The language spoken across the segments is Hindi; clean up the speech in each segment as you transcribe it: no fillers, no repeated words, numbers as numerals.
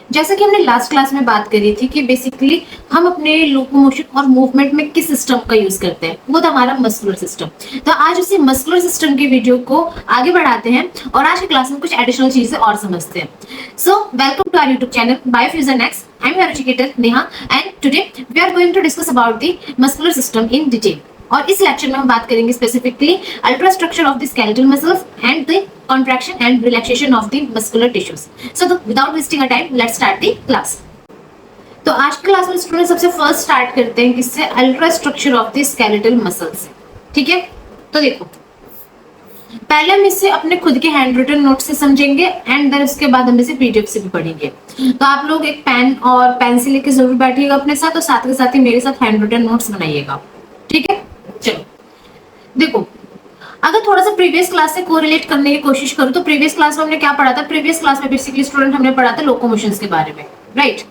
जैसा कि हमने लास्ट क्लास में बात करी थी कि बेसिकली हम अपने लोकोमोशन और मूवमेंट में किस सिस्टम का यूज करते हैं, वो था हमारा मस्कुलर सिस्टम। तो आज उसी मस्कुलर सिस्टम की वीडियो को आगे बढ़ाते हैं और आज की क्लास में कुछ एडिशनल चीजें और समझते हैं। So welcome to our YouTube channel Biofusion X. I am your educator Neha and today we are going to discuss about the muscular system in detail. और इस लेक्चर में हम बात करेंगे specifically ultra structure of the skeletal muscles and the contraction and relaxation of the muscular tissues. So without wasting our time, let's start the class. तो आज की क्लास में स्टूडेंट सबसे फर्स्ट स्टार्ट करते हैं किससे? Ultra structure of the skeletal muscles से। ठीक है, तो देखो पहले हम इससे अपने खुद के हैंड रिटन नोट से समझेंगे एंड देन उसके बाद हम इसे पीडीएफ से भी पढ़ेंगे। तो आप लोग एक पेन और पेंसिल लेके जरूर बैठिएगा अपने साथ और साथ के साथ ही मेरे साथ हैंड रिटन नोट्स बनाइएगा। ठीक है, चलो देखो अगर थोड़ा सा प्रीवियस क्लास से कोरिलेट करने की कोशिश करूं तो प्रीवियस क्लास में हमने क्या पढ़ा था? प्रीवियस क्लास में बेसिकली स्टूडेंट हमने पढ़ा था लोकोमोशंस के बारे में, राइट?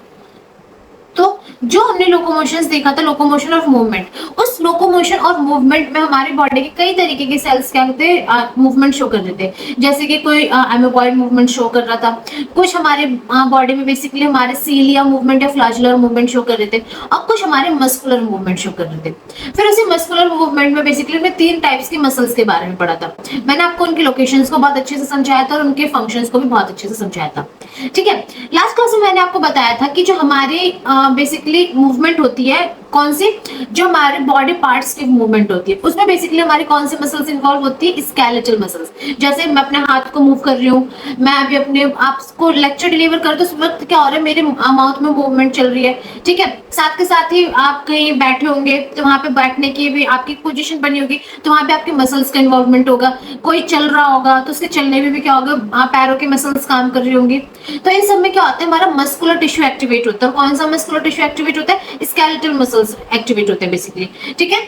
तो जो हमने लोकोमोशंस देखा था, लोकोमोशन और मूवमेंट, उस लोकोमोशन और मूवमेंट में हमारी बॉडी के कई तरीके के सेल्स क्या होते हैं? मूवमेंट शो कर रहे थे। जैसे कि कोई एमोबॉइड मूवमेंट शो कर रहा था, कुछ हमारे बॉडी में बेसिकली हमारे सीलिया मूवमेंट या फ्लैजुलर मूवमेंट शो कर रहे थे और कुछ हमारे मस्कुलर मूवमेंट शो कर रहे थे। फिर उसी मस्कुलर मूवमेंट में बेसिकली हमने 3 टाइप्स की मसल्स के बारे में पढ़ा था। मैंने आपको उनकी लोकेशंस को बहुत अच्छे से समझाया था और उनके फंक्शंस को भी बहुत अच्छे से समझाया था। ठीक है, लास्ट क्लास में मैंने आपको बताया था कि जो हमारे बेसिकली मूवमेंट होती है कौन सी, जो हमारे बॉडी पार्ट्स की मूवमेंट होती है, उसमें बेसिकली हमारी कौन सी मसल्स इन्वॉल्व होती है? Skeletal muscles. जैसे मैं अपने हाथ को मूव कर रही हूँ, मैं अभी अपने आपको लेक्चर डिलीवर कर, तो उस वक्त क्या हो रहा है? मेरे माउथ में मूवमेंट चल रही है। ठीक है, साथ के साथ ही आप कहीं बैठे होंगे तो वहां पे बैठने की भी आपकी पोजीशन बनी होगी, तो वहां पे आपके मसल्स का इन्वॉल्वमेंट होगा। कोई चल रहा होगा तो उसके चलने में भी क्या होगा? पैरों की मसल्स काम कर रही होंगी। तो इन सब में क्या होता है? हमारा मस्कुलर टिश्यू एक्टिवेट होता है। कौन सा मस्कुलर टिश्यू एक्टिवेट होता है? स्केलेटल मसल्स एक्टिवेट होते हैं बेसिकली। ठीक है,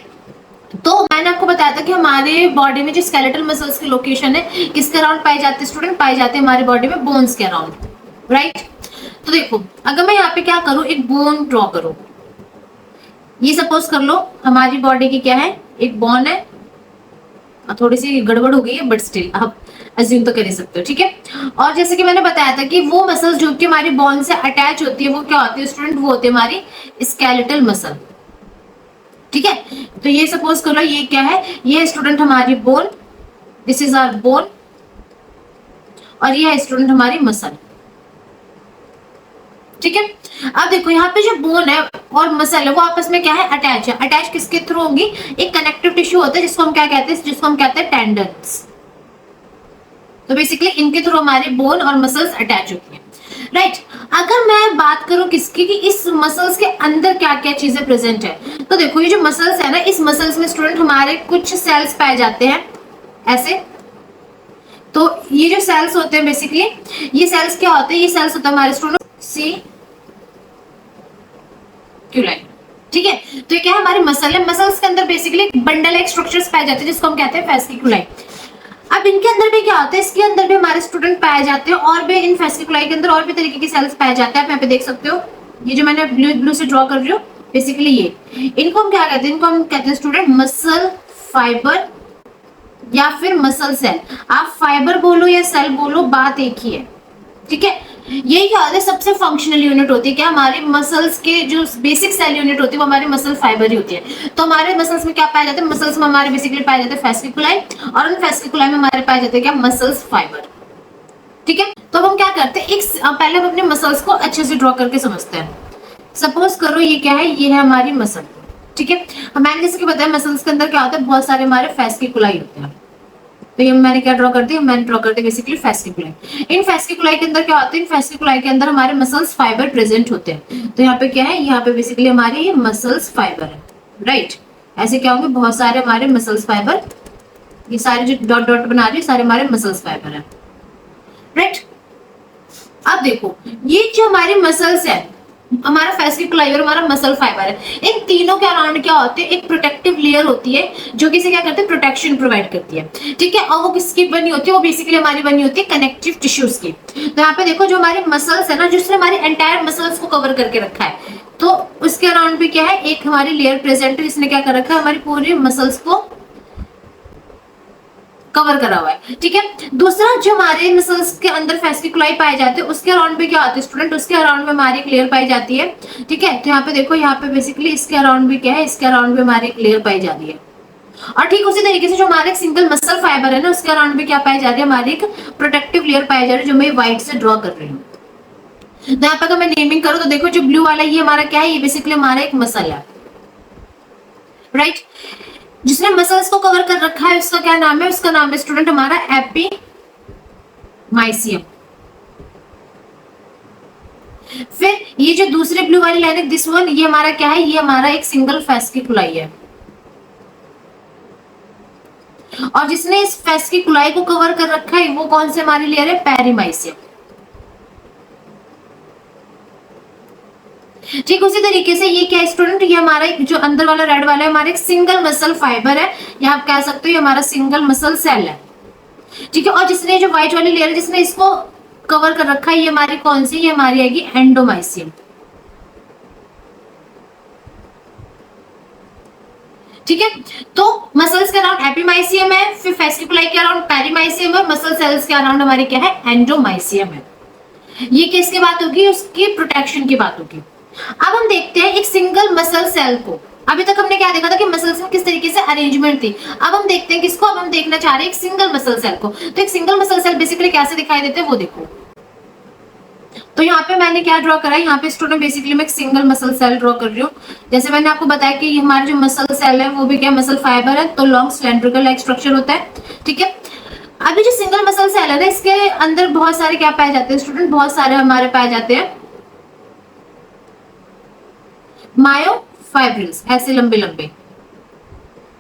तो मैंने आपको बताया था कि हमारे बॉडी में जो स्केलेटल मसल्स की लोकेशन है किसके अराउंड पाई जाती है? स्टूडेंट पाई जाती है हमारी बॉडी में बोन्स के अराउंड, राइट? तो देखो अगर मैं यहाँ पे क्या करूँ, एक बोन ड्रॉ करूँ, ये सपोज कर लो हमारी बॉडी की क्या है? एक बोन है। थोड़ी सी गड़बड़ हो गई है बट स्टिल आप अज्यूम तो कर ही सकते हो। ठीक है, और जैसे कि मैंने बताया था कि वो मसल्स जो कि हमारी बोन से अटैच होती है वो क्या होती है स्टूडेंट? वो होती है हमारी स्केलेटल मसल। ठीक है, तो ये सपोज करो ये क्या है? ये स्टूडेंट हमारी bone, this is our bone, और ये है स्टूडेंट हमारी मसल। ठीक है, अब देखो यहाँ पे जो बोन है और मसल है वो आपस में क्या है? अटैच है। अटैच किसके थ्रू होंगी? एक कनेक्टिव टिश्यू होता है जिसको हम क्या कहते हैं? जिसको हम कहते हैं टेंडन्स। तो बेसिकली इनके थ्रू हमारे बोन और मसल्स अटैच होती हैं, राइट? अगर मैं बात करूं किसकी कि इस मसल्स के अंदर क्या क्या चीजें प्रेजेंट है, तो देखो ये जो मसल्स है ना, इस मसल्स में स्टूडेंट हमारे कुछ सेल्स पाए जाते हैं ऐसे। तो ये जो सेल्स होते हैं बेसिकली, ये सेल्स क्या होते हैं? ये सेल्स होता है हमारे स्टूडेंट सी क्यूलाइन। ठीक है, तो ये क्या है? हमारे मसल है। मसल्स के अंदर बेसिकली बंडल लाइक स्ट्रक्चर्स पाए जाते हैं जिसको हम कहते हैं फेसिकुलाई। अब इनके अंदर भी क्या होता है? इसके अंदर भी हमारे स्टूडेंट पाए जाते हैं और भी इन फेसिकुलाई के अंदर और भी तरीके के सेल्स पाए जाते हैं। आप यहाँ पे देख सकते हो, ये जो मैंने ब्लू से ड्रॉ कर रही हूँ बेसिकली ये, इनको हम क्या कहते हैं? इनको हम कहते हैं स्टूडेंट मसल फाइबर या फिर मसल सेल। आप फाइबर बोलो या सेल बोलो, बात एक ही है। ठीक है, यही क्या होता है? सबसे फंक्शनल यूनिट होती है क्या? हमारे मसल्स के जो बेसिक सेल यूनिट होती है वो हमारे मसल फाइबर ही होती है। तो हमारे मसल्स में क्या पाया जाता है? मसल्स में हमारे बेसिकली पाए जाते हैं फेसिकुलाई, और उन फेसिकुलाई में हमारे पाए जाते हैं क्या? Muscles fibre. ठीक है, तो हम क्या करते हैं? पहले हम अपने मसल्स को अच्छे से ड्रॉ करके समझते हैं। सपोज करो ये क्या है? ये है हमारी मसल। ठीक है, मैंने जैसे कि बताया मसल्स के अंदर क्या होता है? बहुत सारे हमारे फेसिकुलाई होते हैं। तो ये मैंने क्या ड्रॉ कर दिया? मैंने ड्रॉ कर दिया बेसिकली फेसिकुलाई। इन फेसिकुलाई के अंदर क्या होता है? इन फेसिकुलाई के अंदर हमारे मसल्स फाइबर प्रेजेंट होते हैं। तो यहाँ पे क्या है? यहाँ पे बेसिकली हमारे ये मसल्स फाइबर है, राइट? ऐसे क्या होंगे? बहुत सारे हमारे मसल्स फाइबर, ये सारे जो डॉट डॉट बना रही है सारे हमारे मसल्स फाइबर है, राइट? अब देखो ये जो हमारे मसल्स है, हमारा फेसिकुलाई और हमारा मसल फाइबर है, इन तीनों के अराउंड क्या होते हैं? एक प्रोटेक्टिव लेयर होती है जो कि क्या करते हैं? प्रोटेक्शन प्रोवाइड करती है। ठीक है, और वो किसकी बनी होती है? वो बेसिकली हमारी बनी होती है कनेक्टिव टिश्यूज की। तो यहाँ पे देखो जो हमारी मसल्स है ना, जिसने हमारी एंटायर मसल्स को कवर करके रखा है, तो उसके अराउंड भी क्या है? एक हमारी लेयर प्रेजेंट है जिसने क्या कर रखा है? हमारी पूरी मसल्स को कवर करा हुआ है, ठीक है। दूसरा, जो हमारे मसल्स के अंदर फेस्टिकुलाई पाए जाते हैं उसके अराउंड भी क्या होता है स्टूडेंट, उसके अराउंड में हमारी एक लेयर पाई जाती है, ठीक है। तो यहाँ पे देखो, यहाँ पे बेसिकली इसके अराउंड भी क्या है, इसके अराउंड भी हमारी एक लेयर पाई जा रही है। और ठीक उसी तरीके से जो हमारा एक सिंगल मसल फाइबर है ना, उसके अराउंड भी क्या पाई जा रही है, हमारी एक प्रोटेक्टिव लेयर पाई जा रही है, जो मैं व्हाइट से ड्रॉ कर रही हूँ। तो यहाँ पे अगर मैं नेमिंग करूँ तो देखो, जो ब्लू वाला ये हमारा क्या है, ये बेसिकली हमारा एक मसल है, राइट। जिसने मसल्स को कवर कर रखा है उसका क्या नाम है, उसका नाम है स्टूडेंट हमारा एपिमाइसियम। फिर ये जो दूसरे ब्लू वाली लाइन है, दिस वन, ये हमारा क्या है, ये हमारा एक सिंगल फेस्टिकुलाई है। और जिसने इस फेस्टिकुलाई को कवर कर रखा है वो कौन से हमारी लेयर है, पेरिमाइसियम। ठीक उसी तरीके से ये क्या है स्टूडेंट, ये हमारा एक जो अंदर वाला रेड वाला है, हमारा एक सिंगल मसल फाइबर है, या आप कह सकते हो ये हमारा सिंगल मसल सेल है, ठीक है। और जिसने जो व्हाइट वाली लेयर है, जिसने इसको कवर कर रखा है, ये हमारी कौन सी, ये हमारी आएगी एंडोमाइसियम, ठीक है। तो मसल्स के अराउंड एपिमाइसियम है, फिर फेस्टिकुलाई के अराउंड पेरिमाइसियम है, मसल सेल्स के अराउंड हमारी क्या है, एंडोमाइसियम है। ये किसकी बात होगी, उसकी प्रोटेक्शन की बात होगी। अब हम देखते हैं एक सिंगल मसल सेल को। अभी तक हमने क्या देखा था कि मसल्स में किस तरीके से अरेंजमेंट थी। अब हम देखते हैं किसको, अब हम देखना चाह रहे हैं एक सिंगल मसल सेल को। तो एक सिंगल मसल सेल बेसिकली कैसे दिखाई देते हैं वो देखो। तो यहाँ पे मैंने क्या ड्रॉ करा है, यहाँ पे स्टूडेंट बेसिकली मैं एक सिंगल मसल सेल ड्रॉ कर रही हूँ। जैसे मैंने आपको बताया कि हमारे जो मसल सेल है वो भी क्या मसल फाइबर है, तो लॉन्ग सिलेंड्रिकल लाइक स्ट्रक्चर होता है, ठीक है। अभी जो सिंगल मसल सेल है ना, इसके अंदर बहुत सारे क्या पाए जाते हैं स्टूडेंट, बहुत सारे हमारे पाए जाते हैं मायोफाइब्रिल्स, ऐसे लंबे लंबे,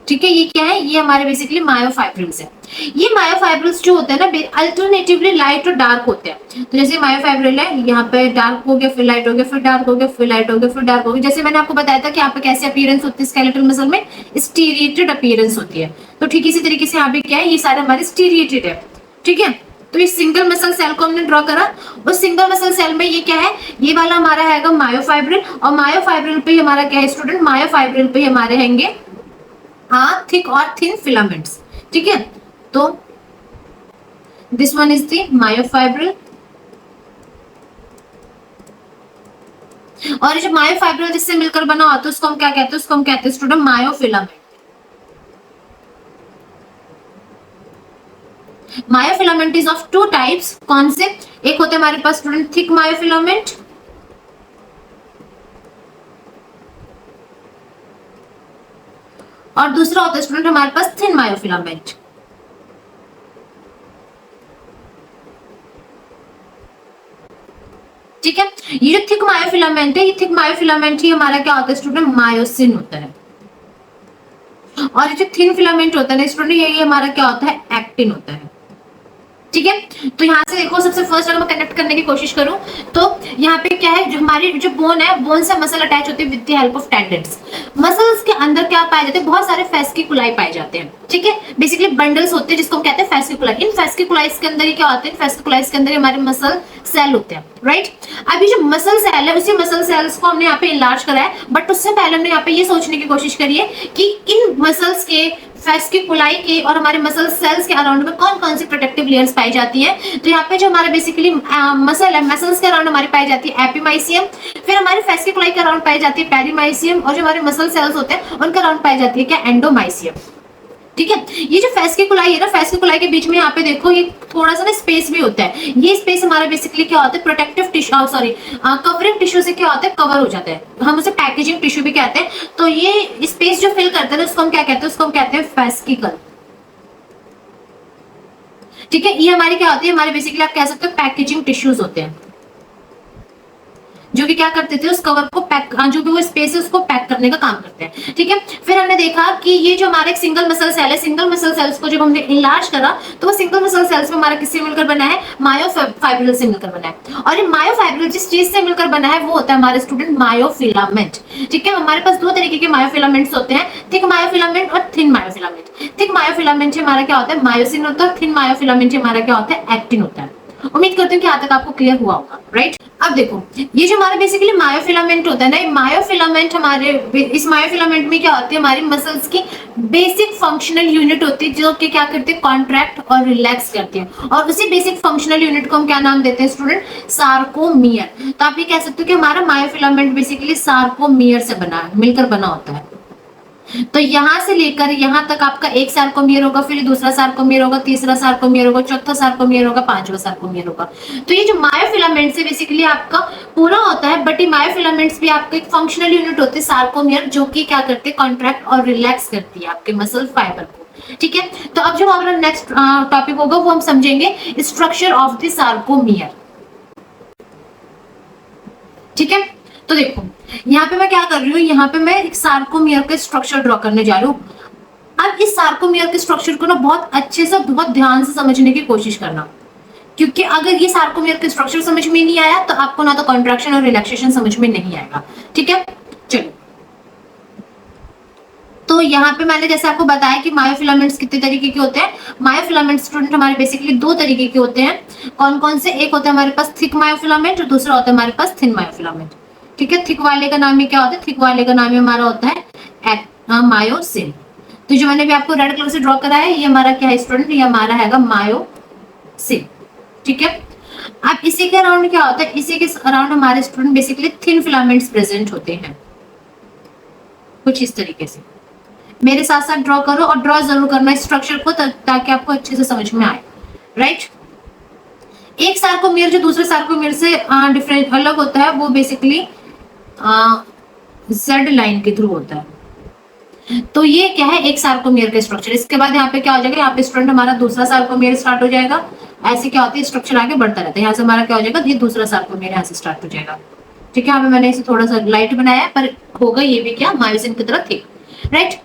ठीक है। ये क्या है, ये हमारे बेसिकली मायोफाइब्रिल्स है। ये मायोफाइब्रिल्स जो होते हैं ना, अल्टरनेटिवली लाइट और डार्क होते हैं। तो जैसे मायोफाइब्रिल है, यहाँ पे डार्क हो गया, फिर लाइट हो गया, फिर डार्क हो गया, फिर लाइट हो गया, फिर डार्क हो गया। जैसे मैंने आपको बताया था कि यहाँ पे कैसे अपीयरेंस होती है स्केलेटल मसल में, स्टीरिएटेड अपीयरेंस होती है। तो ठीक इसी तरीके से यहाँ पे क्या है, ये सारे हमारे स्टीरिएटेड है, ठीक है। तो इस सिंगल मसल सेल को हमने ड्रॉ करा। उस सिंगल मसल सेल में ये क्या है, ये वाला हमारा है मायोफाइब्रिल, और मायोफाइब्रिल पे हमारा क्या है स्टूडेंट, मायोफाइब्रिल पे हमारे हैंगे थिक और थिन फिलामेंट्स, ठीक है। तो this one is the myofibril, और ये जो मायोफाइब्रिल जिससे मिलकर बना होता है उसको हम क्या कहते हैं, उसको हम कहते हैं student myofilament. Myofilament is of two types, कौन से, एक होते हैं हमारे पास स्टूडेंट थिक मायोफिलामेंट, और दूसरा होता है स्टूडेंट हमारे पास थिन मायोफिलामेंट। ठीक है, ये जो थिक मायोफिलामेंट है, ये थिक मायोफिलामेंट ही हमारा क्या होता है स्टूडेंट, मायोसिन होता है। और ये जो थिन फिलामेंट होता है ना स्टूडेंट, ये हमारा क्या होता है, एक्टिन होता है, ठीक है। तो यहाँ से देखो, सबसे फर्स्ट अगर मैं कनेक्ट करने की कोशिश करूं तो यहाँ पे क्या है, जो हमारी जो बोन है, बोन से मसल अटैच होती है with the help of tendons. Muscles के अंदर क्या पाए जाते हैं, बहुत सारे फेस्टिकुलाई पाए जाते हैं, ठीक है। बेसिकली बंडल्स होते हैं जिसको हम कहते हैं फेस्टिकुलाई। इन फेस्टिकुलाइज के अंदर ये क्या होते हैं, फेस्टिकुलाइज के अंदर हमारे मसल सेल होते हैं, राइट। अभी जो मसल सेल है, उसी मसल सेल्स को हमने यहाँ पे इनलार्ज करा है, बट उससे पहले हमने यहाँ पे ये सोचने की कोशिश करी है कि इन मसल्स के, फेस्टिकुलाई के और हमारे मसल सेल्स के अराउंड में कौन कौन सी प्रोटेक्टिव लेयर्स पाई जाती है। तो यहाँ पे जो हमारे बेसिकली मसल है, मसल्स के अराउंड हमारी पाई जाती है एपिमाइसियम, फिर हमारे फेस्टिकुलाई के अराउंड पाई जाती है पेरिमाइसियम, और जो हमारे मसल सेल्स होते हैं उनके अराउंड पाई जाती है क्या, एंडोमाइसियम, ठीक है। ये जो फेस्टिकुलाई है ना, फेस्टिकुलाई के बीच में यहाँ पे देखो ये थोड़ा सा ना स्पेस भी होता है। ये स्पेस हमारा बेसिकली क्या होता है, protective tissue, sorry covering tissue से क्या होता है, कवर हो जाता है। हम उसे पैकेजिंग टिश्यू भी कहते हैं। तो ये स्पेस जो फिल करता है उसको हम क्या कहते हैं, उसको हम कहते हैं फेस्टिकल, ठीक है। ये हमारी क्या होती है, हमारे बेसिकली आप कह सकते हो पैकेजिंग टिश्यूज होते हैं, जो कि क्या करते थे, उस कवर को पैक, जो भी वो स्पेस है उसको पैक करने का काम करते हैं, ठीक है। फिर हमने देखा कि ये जो हमारा एक सिंगल मसल सेल है, सिंगल मसल सेल्स को जब हमने इनलार्ज करा तो वो सिंगल मसल सेल्स में हमारा किससे मिलकर बना है, मायोफाइब्रिल से मिलकर बना है। और ये मायोफाइब्रिल जिस चीज से मिलकर बना है वो होता है हमारे स्टूडेंट मायोफिलामेंट, ठीक है। हमारे पास दो तरीके के मायोफिलामेंट्स होते हैं, थिक मायोफिलामेंट और थिन मायोफिलामेंट। थिक मायोफिलामेंट से हमारा क्या होता है, मायोसिन होता है, थिन मायोफिलामेंट से हमारा क्या होता है, एक्टिन होता है। उम्मीद करती हूँ कि यहाँ तक आपको क्लियर हुआ होगा, राइट। अब देखो, ये जो हमारा बेसिकली मायोफिलामेंट होता है ना, ये मायोफिलामेंट हमारे, इस मायोफिलामेंट में क्या होती है, हमारी मसल्स की बेसिक फंक्शनल यूनिट होती है, जो कि क्या करती है, कॉन्ट्रैक्ट और रिलैक्स करती है। और उसी बेसिक फंक्शनल यूनिट को हम क्या नाम देते हैं स्टूडेंट, सार्कोमियर। तो आप ये कह सकते हो कि हमारा मायोफिलामेंट बेसिकली सार्कोमियर से बना है, मिलकर बना होता है। तो यहां से लेकर यहां तक आपका एक सार्कोमियर होगा, फिर दूसरा सार्कोमियर होगा, तीसरा सार्कोमियर होगा, चौथा सार्कोमियर होगा, पांचवा सार्कोमियर होगा। तो ये जो मायोफिलामेंट से बेसिकली आपका पूरा होता है, बट ये मायोफिलामेंट्स भी आपका एक फंक्शनल यूनिट होते हैं सार्कोमियर, जो कि क्या करते हैं, कॉन्ट्रैक्ट और रिलैक्स करती है आपके मसल फाइबर को। ठीक है, तो अब जो हमारा नेक्स्ट टॉपिक होगा वो हम समझेंगे स्ट्रक्चर ऑफ द सार्कोमियर। ठीक है, तो देखो यहाँ पे मैं क्या कर रही हूँ, यहाँ पे मैं एक सार्कोमियर का स्ट्रक्चर ड्रॉ करने जा रही हूँ। अब इस सार्कोमियर के स्ट्रक्चर को ना बहुत अच्छे से, बहुत ध्यान से समझने की कोशिश करना, क्योंकि अगर ये सार्कोमियर का स्ट्रक्चर समझ में नहीं आया तो आपको ना तो कॉन्ट्रैक्शन और रिलैक्सेशन समझ में नहीं आएगा। ठीक है, चलो, तो यहाँ पे मैंने जैसे आपको बताया कि मायोफिलामेंट्स कितने तरीके के होते हैं। मायोफिलामेंट स्टूडेंट हमारे बेसिकली दो तरीके के होते हैं। कौन कौन से, एक होता है हमारे पास थिक मायोफिलामेंट और दूसरा होता है हमारे पास थिन मायोफिलामेंट। ठीक है, थिक वाले का नाम ही क्या होता है, थिक वाले का नाम ही हमारा होता है मायोसिन। तो जो मैंने भी आपको रेड कलर से ड्रॉ करा है, ये हमारा क्या है स्टूडेंट, ये हमारा हैगा मायोसिन। ठीक है, अब इसी के अराउंड क्या होता है, इसी के अराउंड हमारे student basically thin filaments present होते हैं, कुछ इस तरीके से। मेरे साथ साथ ड्रॉ करो और ड्रॉ जरूर करना इस स्ट्रक्चर को, ताकि आपको अच्छे से समझ में आए। राइट, एक सार्कोमियर जो दूसरे सार्कोमियर से डिफरेंट अलग होता है, वो बेसिकली जेड लाइन के थ्रू होता है। तो ये क्या है, एक सार्कोमियर का स्ट्रक्चर। इसके बाद यहाँ पे क्या हो जाएगा, यहाँ पे स्टूडेंट हमारा दूसरा सार्कोमियर स्टार्ट हो जाएगा। ऐसे क्या होता है, स्ट्रक्चर आगे बढ़ता रहता है। यहाँ से हमारा क्या हो जाएगा, ये दूसरा सार्कोमियर यहाँ से स्टार्ट हो जाएगा। ठीक है, यहाँ पे मैंने इसे थोड़ा सा लाइट बनाया है, पर होगा ये भी क्या, मायोसिन की तरह थिक। राइट,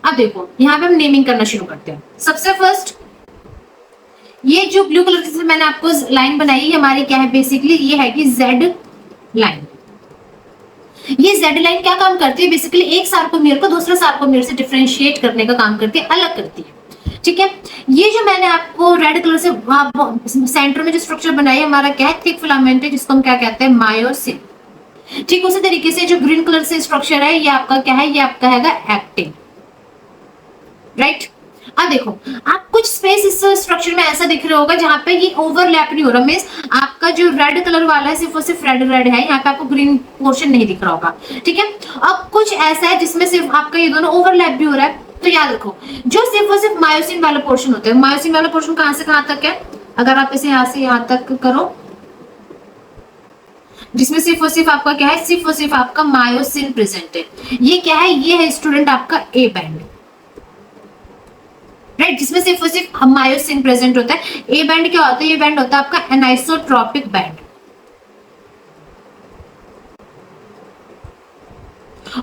अब देखो यहाँ पे हम नेमिंग करना शुरू करते हैं। सबसे फर्स्ट, ये जो ब्लू कलर से मैंने आपको लाइन बनाई है, हमारी क्या है बेसिकली, ये है कि जेड लाइन। ये जेड लाइन क्या काम करती है, बेसिकली एक सार्कोमियर को दूसरे सार्कोमियर से डिफरेंशिएट करने का काम करती है, अलग करती है। ठीक है, ये जो मैंने आपको रेड कलर से सेंटर में जो स्ट्रक्चर बनाई है, हमारा क्या है, थिक फिलामेंट है, जिसको हम क्या कहते हैं, मायोसिन। ठीक उसी तरीके से जो ग्रीन कलर से स्ट्रक्चर है, ये आपका क्या है, ये आपका हैगा एक्टिन। राइट, अब देखो आप कुछ स्पेस इस स्ट्रक्चर में ऐसा दिख रहा होगा जहां पे ये ओवरलैप नहीं हो रहा, मींस आपका जो रेड कलर वाला है सिर्फ और सिर्फ रेड रेड है, यहाँ पे आपको ग्रीन पोर्शन नहीं दिख रहा होगा। ठीक है, अब कुछ ऐसा है जिसमें सिर्फ आपका ये दोनों ओवरलैप भी हो रहा है। तो याद रखो, जो सिर्फ और सिर्फ मायोसिन वाला पोर्शन होता है, मायोसिन वाला पोर्शन कहां से कहां तक है, अगर आप इसे यहाँ से यहाँ तक करो, जिसमें सिर्फ और सिर्फ आपका क्या है, सिर्फ और सिर्फ आपका मायोसिन प्रेजेंट है। ये क्या है, ये है स्टूडेंट आपका ए बैंड। राइट, जिसमें सिर्फ और सिर्फ मायोसिन प्रेजेंट होता है। ए बैंड क्या होता है, ये बैंड होता है आपका एनाइसोट्रॉपिक बैंड।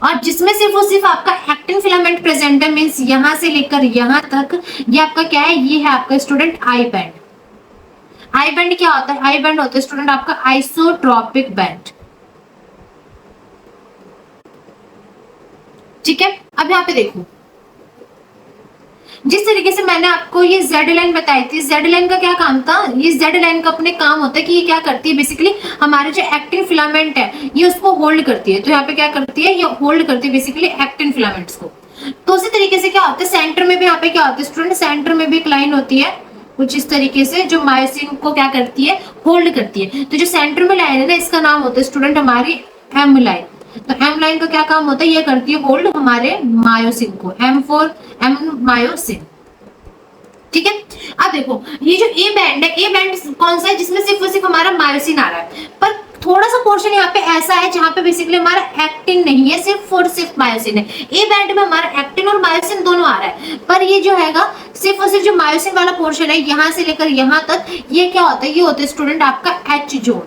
और जिसमें सिर्फ और सिर्फ आपका एक्टिन फिलामेंट प्रेजेंट है, मींस यहां से लेकर यहां तक, ये आपका क्या है, ये है आपका student I band. I band क्या होता है, आई बैंड होता है स्टूडेंट आपका आइसोट्रॉपिक बैंड। ठीक है, अब यहाँ पे देखो, जिस तरीके से मैंने आपको ये जेड लाइन बताई थी, जेड लाइन का क्या काम था, ये जेड लाइन का अपने काम होता है कि ये क्या करती है, बेसिकली हमारे जो एक्टिन फिलामेंट है, ये उसको होल्ड करती है। तो यहाँ पे क्या करती है, ये होल्ड करती है बेसिकली एक्टिन फिलामेंट्स को। तो उसी तरीके से क्या होता है, सेंटर में भी यहाँ पे क्या होता है स्टूडेंट, सेंटर में भी एक लाइन होती है कुछ इस तरीके से, जो मायोसिन को क्या करती है, होल्ड करती है। तो जो सेंटर में लाइन है ना, इसका नाम होता है स्टूडेंट हमारी एम लाइन। तो एम लाइन का क्या काम होता है, ये करती है होल्ड हमारे मायोसिन को, एम फॉर एम मायोसिन। ठीक है, अब देखो ये जो ए बैंड है, ए बैंड कौन सा है, जिसमें सिर्फ और सिर्फ हमारा मायोसिन आ रहा है, पर थोड़ा सा पोर्शन यहाँ पे ऐसा है जहां पे बेसिकली हमारा एक्टिन नहीं है, सिर्फ और सिर्फ मायोसिन है। ए बैंड में हमारा एक्टिन और मायोसिन दोनों आ रहा है, पर ये जो हैगा सिर्फ और सिर्फ जो मायोसिन वाला पोर्शन है, यहां से लेकर यहां तक, ये क्या होता है, ये होता है स्टूडेंट आपका एच जोन।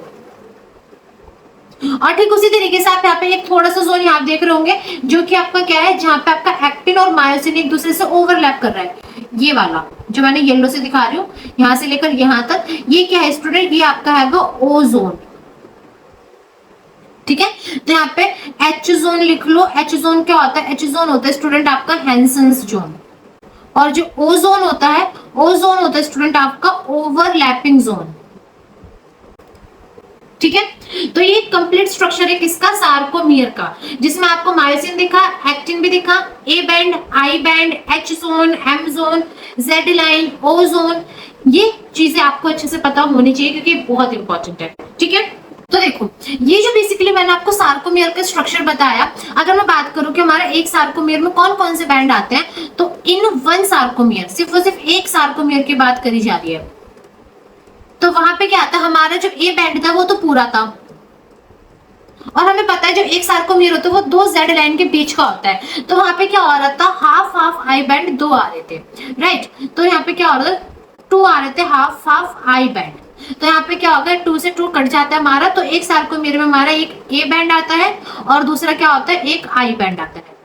और ठीक उसी तरीके से आप यहाँ पे एक थोड़ा सा जोन यहाँ देख रहे होंगे, जो कि आपका क्या है, जहां पे आपका एक्टिन और मायोसिन एक दूसरे से ओवरलैप कर रहा है। ये वाला जो मैंने येलो से दिखा रही हूँ, यहां से लेकर यहां तक, ये क्या है स्टूडेंट, ये आपका है ओ जोन। ठीक है, तो यहाँ पे एच जोन लिख लो। एच जोन क्या होता है, एच जोन होता है स्टूडेंट आपका हैंसेंस जोन। और जो ओ जोन होता है, ओ जोन होता है स्टूडेंट आपका ओवरलैपिंग जोन। ठीक है, तो ये कंप्लीट स्ट्रक्चर है किसका, सार्कोमियर का, जिसमें आपको मायोसिन दिखा, एक्टिन भी दिखा, A band, I band, H zone, M zone, Z line, O zone, ये चीजें आपको अच्छे से पता होनी चाहिए क्योंकि बहुत इंपॉर्टेंट है। ठीक है, तो देखो ये जो बेसिकली मैंने आपको सार्कोमियर का स्ट्रक्चर बताया, अगर मैं बात करूं कि हमारा एक सार्कोमियर में कौन कौन से बैंड आते हैं, तो इन वन सार्कोमियर, सिर्फ और सिर्फ एक सार्कोमियर की बात करी जा रही है, तो वहां पे क्या आता है, हमारा जो ए बैंड था वो तो पूरा था, और हमें पता है जब एक सार्कोमियर होता है वो दो जेड लाइन के बीच का होता है, तो वहां पे क्या हो रहा था, हाफ हाफ आई बैंड दो आ रहे थे, राइट। तो यहाँ पे क्या हो रहा था, टू आ रहे थे, हाफ हाफ आई बैंड, तो यहाँ पे क्या होगा, 2 से 2 कट जाता है हमारा, तो एक सार्कोमियर में हमारा एक ए बैंड आता है और दूसरा क्या होता है, एक आई बैंड आता है।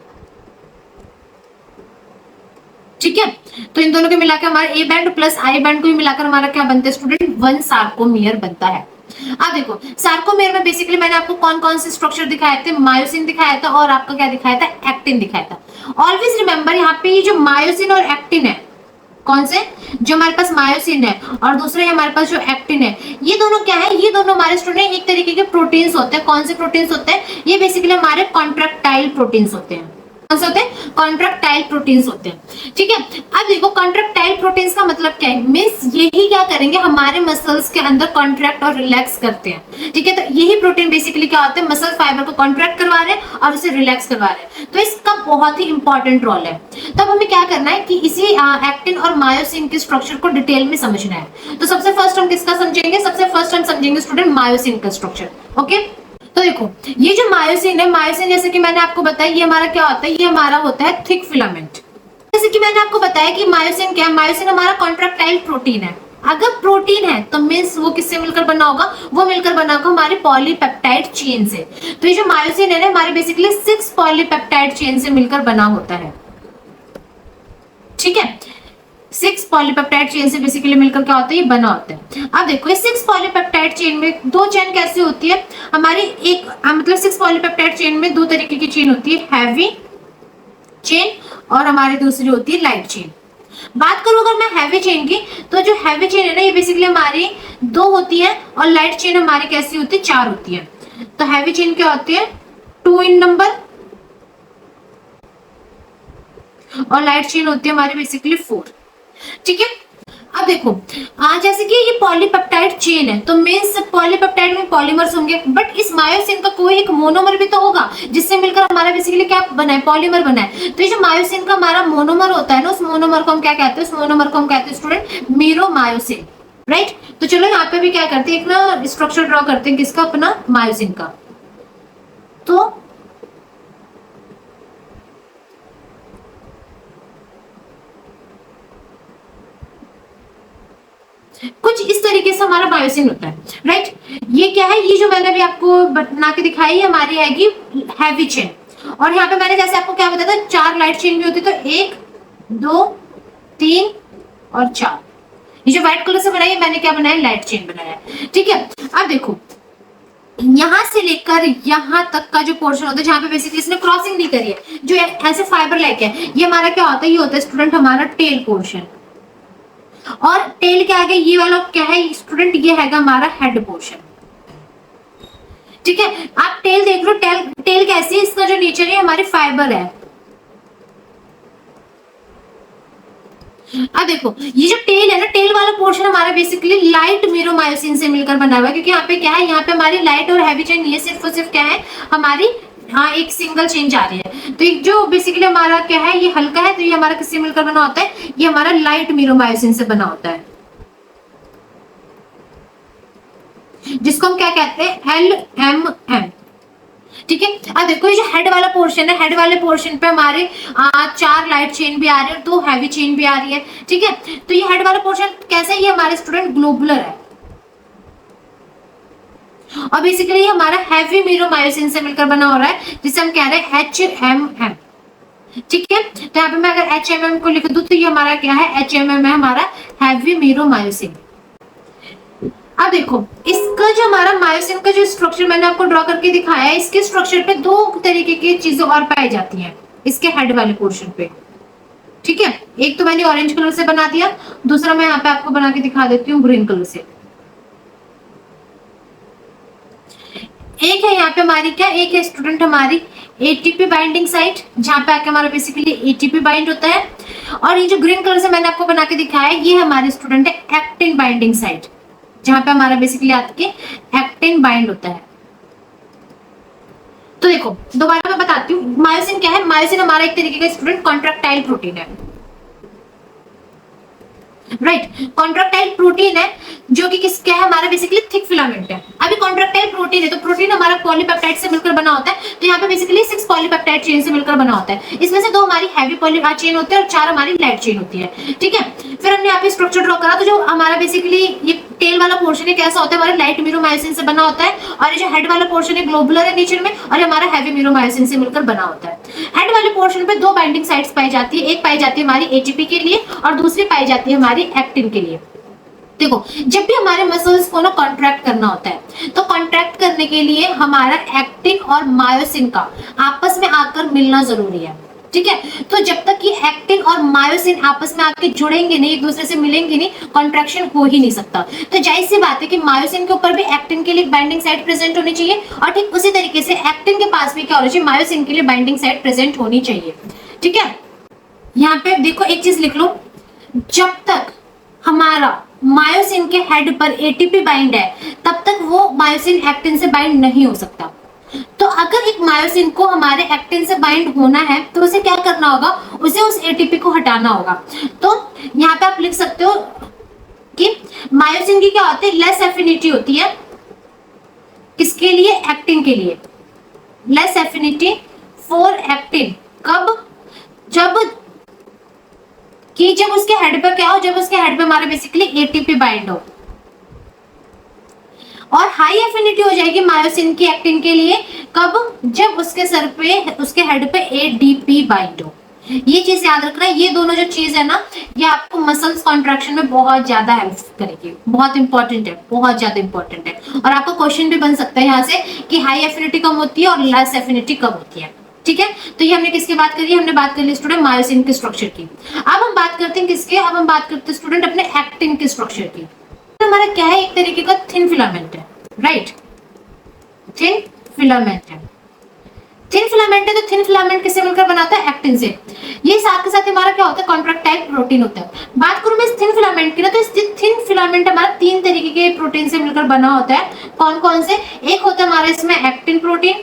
ठीक है, तो इन दोनों के मिलाकर हमारा A band plus I band को भी मिलाकर हमारा क्या बनता है स्टूडेंट, वन सार्कोमियर बनता है। अब देखो सार्कोमियर में बेसिकली मैंने आपको कौन कौन से स्ट्रक्चर दिखाए थे, मायोसिन दिखाया था और आपका क्या दिखाया था, एक्टिन दिखाया था। ऑलवेज रिमेंबर यहाँ पे ये जो मायोसिन और एक्टिन है, कौन से, जो हमारे पास मायोसिन है और दूसरा हमारे पास जो एक्टिन है, ये दोनों क्या है, ये दोनों हमारे स्टूडेंट एक तरीके के प्रोटीन्स होते हैं। कौन से प्रोटीन्स होते हैं, ये बेसिकली हमारे कॉन्ट्रैक्टाइल प्रोटीन्स होते हैं। कौन से होते हैं, कॉन्ट्रैक्टाइल प्रोटीन्स होते हैं। ठीक है, अब देखो कॉन्ट्रैक्टाइल प्रोटीन्स का मतलब क्या है, मींस यही क्या करेंगे, हमारे मसल्स के अंदर कॉन्ट्रैक्ट और रिलैक्स करते हैं। ठीक है, तो यही प्रोटीन बेसिकली क्या होते हैं, मसल फाइबर को कॉन्ट्रैक्ट करवा रहे हैं और उसे रिलैक्स करवा रहे हैं, तो इसका बहुत ही इंपॉर्टेंट रोल है। तब हमें क्या करना है कि इसी एक्टिन और मायोसिन के स्ट्रक्चर को डिटेल में समझना है। तो सबसे फर्स्ट हम किसका समझेंगे, सबसे फर्स्ट हम समझेंगे स्टूडेंट मायोसिन का स्ट्रक्चर। ओके, तो देखो ये जो मायोसिन है, मायोसिन जैसे कि मैंने आपको बताया ये हमारा क्या होता है, ये हमारा होता है थिक फिलामेंट। जैसे कि मैंने आपको बताया कि मायोसिन क्या है, मायोसिन हमारा कॉन्ट्रैक्टाइल प्रोटीन है। अगर प्रोटीन है तो मींस वो किससे मिलकर बना होगा, वो मिलकर बना होगा हमारे पॉलीपेप्टाइड चेन से। तो ये जो मायोसिन है ना हमारे बेसिकली 6 पॉलीपेप्टाइड चेन से मिलकर बना होता है। ठीक है, 6 पॉलीपेप्टाइड चेन से बेसिकली मिलकर क्या होता है, ये बना होता है। अब देखो इस 6 पॉलीपेप्टाइड चेन में दो चेन कैसे होती है हमारी, एक मतलब 6 पॉलीपेप्टाइड चेन में दो तरीके की चेन होती है, हैवी चेन और हमारी दूसरी होती है लाइट चेन। बात करूं अगर मैं हैवी चेन की, तो जो हैवी चेन है ना ये बेसिकली हमारी 2 होती है और लाइट चेन हमारी कैसी होती है, 4 होती है। तो हैवी चेन क्या होती है, 2 इन नंबर और लाइट चेन होती है हमारी बेसिकली 4। ठीक है, अब देखो जैसे कि ये पॉलीपेप्टाइड चेन है तो मींस पॉलीपेप्टाइड में पॉलीमर्स होंगे, बट इस मायोसिन का कोई एक मोनोमर भी तो होगा जिससे मिलकर हमारा बेसिकली क्या बना है, पॉलीमर बना है। तो ये जो मायोसिन का हमारा मोनोमर होता है ना, उस मोनोमर को हम क्या कहते हैं, उस मोनोमर को हम कहते हैं स्टूडेंट मीरोमायोसिन, राइट। तो चलो यहाँ पे भी क्या करते हैं, एक ना स्ट्रक्चर ड्रॉ करते हैं किसका, अपना मायोसिन का। तो कुछ इस तरीके से हमारा मायोसिन होता है, राइट। ये क्या है, ये जो मैंने अभी आपको बना के दिखाई है हमारी आएगी हैवी चेन, और यहाँ पे मैंने जैसे आपको क्या बताया था 4 लाइट चेन भी होती है, तो 1 2 3 और 4। ये जो व्हाइट कलर से बनाई है मैंने क्या बनाया, लाइट चेन बनाया है। ठीक है, अब देखो यहां से लेकर यहां तक का जो पोर्शन होता है जहां पे बेसिकली इसने क्रॉसिंग नहीं करी है, जो ऐसे फाइबर लेके है, ये हमारा क्या होता है, ये होता है स्टूडेंट हमारा टेल पोर्शन। और टेल के आगे ये वाला क्या है स्टूडेंट, ये है हमारा हेड पोर्शन। ठीक है, आप टेल देख लो, टेल कैसी है, इसका जो नेचर है हमारी फाइबर है। अब देखो ये जो टेल है ना, टेल वाला पोर्शन हमारा बेसिकली लाइट मीरोमायोसिन से मिलकर बना हुआ है, क्योंकि यहाँ पे क्या है, यहाँ पे हमारी लाइट और हैवी चेन ये सिर्फ और सिर्फ क्या है हमारी, एक सिंगल चेन जा रही है। तो एक जो बेसिकली हमारा क्या है, ये हल्का है, तो ये हमारा किससे मिलकर बना होता है, ये हमारा लाइट मीरोमायोसिन से बना होता है, जिसको हम क्या कहते हैं, LMM। ठीक है, अब देखो ये जो हेड वाला पोर्शन है, हेड वाले पोर्शन पे हमारे 4 लाइट चेन भी आ रही है और 2 हैवी चेन भी आ रही है। ठीक है, तो ये हेड वाला पोर्शन कैसा है, ये हमारे स्टूडेंट ग्लोबुलर है, और बेसिकली ये हमारा हैवी मीरोमायोसिन से मिलकर बना हो रहा है, जिसे हम कह रहे हैं HMM। ठीक है, तो यहाँ पे मैं अगर HMM को लिख दूं तो ये हमारा क्या है, HMM है हमारा हैवी मीरोमायोसिन। अब देखो इसका जो हमारा मायोसिन का जो स्ट्रक्चर मैंने आपको ड्रॉ करके दिखाया है, इसके स्ट्रक्चर पे 2 तरीके की चीजें और पाई जाती हैं इसके हेड वाले पोर्शन पे। ठीक है, एक तो मैंने ऑरेंज कलर से बना दिया, दूसरा मैं यहाँ पे आपको बना के दिखा देती हूँ ग्रीन कलर से। एक है यहाँ पे हमारी क्या, एक है स्टूडेंट हमारी एटीपी बाइंडिंग साइट, जहाँ पे आके हमारा बेसिकली एटीपी बाइंड होता है। और ये जो ग्रीन कलर से मैंने आपको बना के दिखाया है, ये हमारे स्टूडेंट है एक्टिन बाइंडिंग साइट, जहाँ पे हमारा बेसिकली आके एक्टिन बाइंड होता है। तो देखो दोबारा मैं बताती हूँ, मायोसिन क्या है। मायोसिन हमारा एक तरीके का स्टूडेंट कॉन्ट्रैक्टाइल प्रोटीन है, राइट। कॉन्ट्रैक्टाइल प्रोटीन है जो कि किस क्या है, हमारा बेसिकली थिक फिलामेंट है। अभी कॉन्ट्रैक्टाइल प्रोटीन है तो प्रोटीन हमारा पॉलीपेप्टाइड से मिलकर बना होता है। तो यहाँ पे बेसिकली 6 पॉलीपेप्टाइड चेन से मिलकर बना होता है। इसमें से 2 हमारी हैवी पॉली चेन होती है और 4 हमारी लाइट चेन होती है, ठीक है। फिर हमने यहाँ पे स्ट्रक्चर ड्रॉ करा, तो जो हमारा बेसिकली ये टेल वाला पोर्शन है कैसा होता है, हमारे लाइट मीरोमायोसिन से बना होता है। और ये जो हेड वाला पोर्शन है ग्लोबुलर है नेचर में, और ये हमारा हैवी मीरोमायोसिन से मिलकर बना होता है। हेड वाले पोर्शन पे 2 बाइंडिंग साइट्स पाई जाती है, एक पाई जाती है हमारी एटीपी के लिए और दूसरी पाई जाती है हमारी एक्टिन के लिए। देखो जब भी हमारे मसल्स को ना कॉन्ट्रैक्ट करना होता है, तो कॉन्ट्रैक्ट करने के लिए हमारा एक्टिन और मायोसिन का आपस में आकर मिलना जरूरी है, ठीक है। तो जब तक कि एक्टिन और मायोसिन आपस में आके जुड़ेंगे नहीं, एक दूसरे से मिलेंगे नहीं, कॉन्ट्रैक्शन हो ही नहीं सकता। तो जाहिर सी बात है कि मायोसिन के ऊपर भी एक्टिन के लिए बाइंडिंग साइट प्रेजेंट होनी चाहिए, और ठीक उसी तरीके से एक्टिन के पास भी क्या होना चाहिए, मायोसिन के लिए बाइंडिंग साइट प्रेजेंट होनी चाहिए, ठीक है। यहाँ पे देखो एक चीज लिख लो, जब तक हमारा मायोसिन के हेड पर एटीपी बाइंड है, तब तक वो मायोसिन एक्टिन से बाइंड नहीं हो सकता। तो अगर एक मायोसिन को हमारे एक्टिन से बाइंड होना है, तो उसे क्या करना होगा, उसे उस एटीपी को हटाना होगा। तो यहाँ पे आप लिख सकते हो कि मायोसिन की क्या होती है, लेस एफिनिटी होती है, किसके लिए, एक्टिन के लिए। लेस एफिनिटी फॉर एक्टिन कब, जब उसके हेड पे क्या हो, जब उसके हेड पे हमारे बेसिकली एटीपी बाइंड हो। और हाई एफिनिटी हो जाएगी मायोसिन की एक्टिन के लिए कब, जब उसके सर पे, उसके हेड पे एडीपी बाइंड हो। ये चीज याद रखना है, ये दोनों जो चीज है ना, ये आपको मसल्स कॉन्ट्रैक्शन में बहुत ज्यादा हेल्प करेगी, बहुत इंपॉर्टेंट है, बहुत ज्यादा इंपॉर्टेंट है। और आपका क्वेश्चन भी बन सकता है यहाँ से कि हाई एफिनिटी कब होती है और लेस एफिनिटी कब होती है, ठीक है। तो ये हमने किसकी बात करी, हमने बात कर ली स्टूडेंट मायोसिन के स्ट्रक्चर की। अब हम बात करते हैं किसके, अब हम बात करते हैं स्टूडेंट अपने एक्टिन के स्ट्रक्चर की। तो हमारा क्या है, एक तरीके का थिन फिलामेंट है, राइट। थिन फिलामेंट है, थिन फिलामेंट है। तो थिन फिलामेंट किससे मिलकर बनाता है, एक्टिन से। ये साथ के साथ हमारा क्या होता है, कॉन्ट्रैक्टाइल प्रोटीन होता है। बात करूं मैं इस थिन फिलामेंट की ना, तो इस थिन फिलामेंट हमारा 3 तरीके के प्रोटीन से मिलकर बना होता है। कौन कौन से, एक होता है हमारा इसमें एक्टिन प्रोटीन,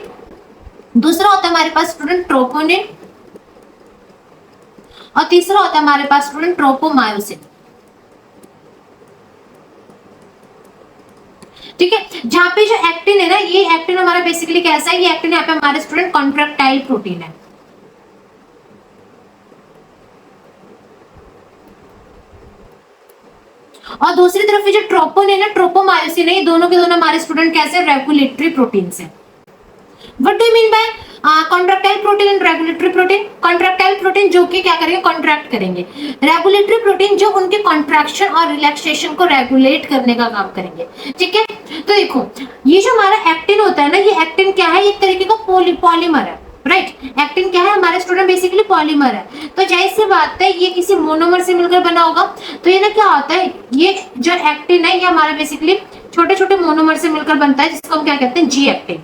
दूसरा होता है हमारे पास स्टूडेंट ट्रोपोनिन, और तीसरा होता है हमारे पास स्टूडेंट ट्रोपोमायोसिन, ठीक है। जहां पे जो एक्टिन है ना, ये एक्टिन हमारा बेसिकली कैसा है, ये एक्टिन यहाँ पे हमारे स्टूडेंट कॉन्ट्रैक्टाइल प्रोटीन है। और दूसरी तरफ ये जो ट्रोपोनिन है, ट्रोपोमायोसिन है, ये दोनों के दोनों हमारे स्टूडेंट कैसे, रेगुलेटरी प्रोटीन है। What do you mean by contractile protein and regulatory protein? Contractile protein जो कि क्या करेंगे, कॉन्ट्रैक्ट करेंगे। रेगुलेटरी प्रोटीन जो उनके कॉन्ट्रैक्शन और रिलैक्सेशन को रेगुलेट करने का काम करेंगे, ठीक है। तो देखो ये जो हमारा एक्टिन होता है ना, ये एक्टिन क्या है, एक तरीके का पॉलीमर है, राइट। एक्टिन क्या है, हमारे स्टूडेंट बेसिकली पॉलीमर है। तो जाहिर सी बात है ये किसी मोनोमर से मिलकर बना होगा। तो ये ना क्या होता है, ये जो एक्टिन है ये हमारा बेसिकली छोटे छोटे मोनोमर से मिलकर बनता है, जिसको हम क्या कहते हैं, जी एक्टिन,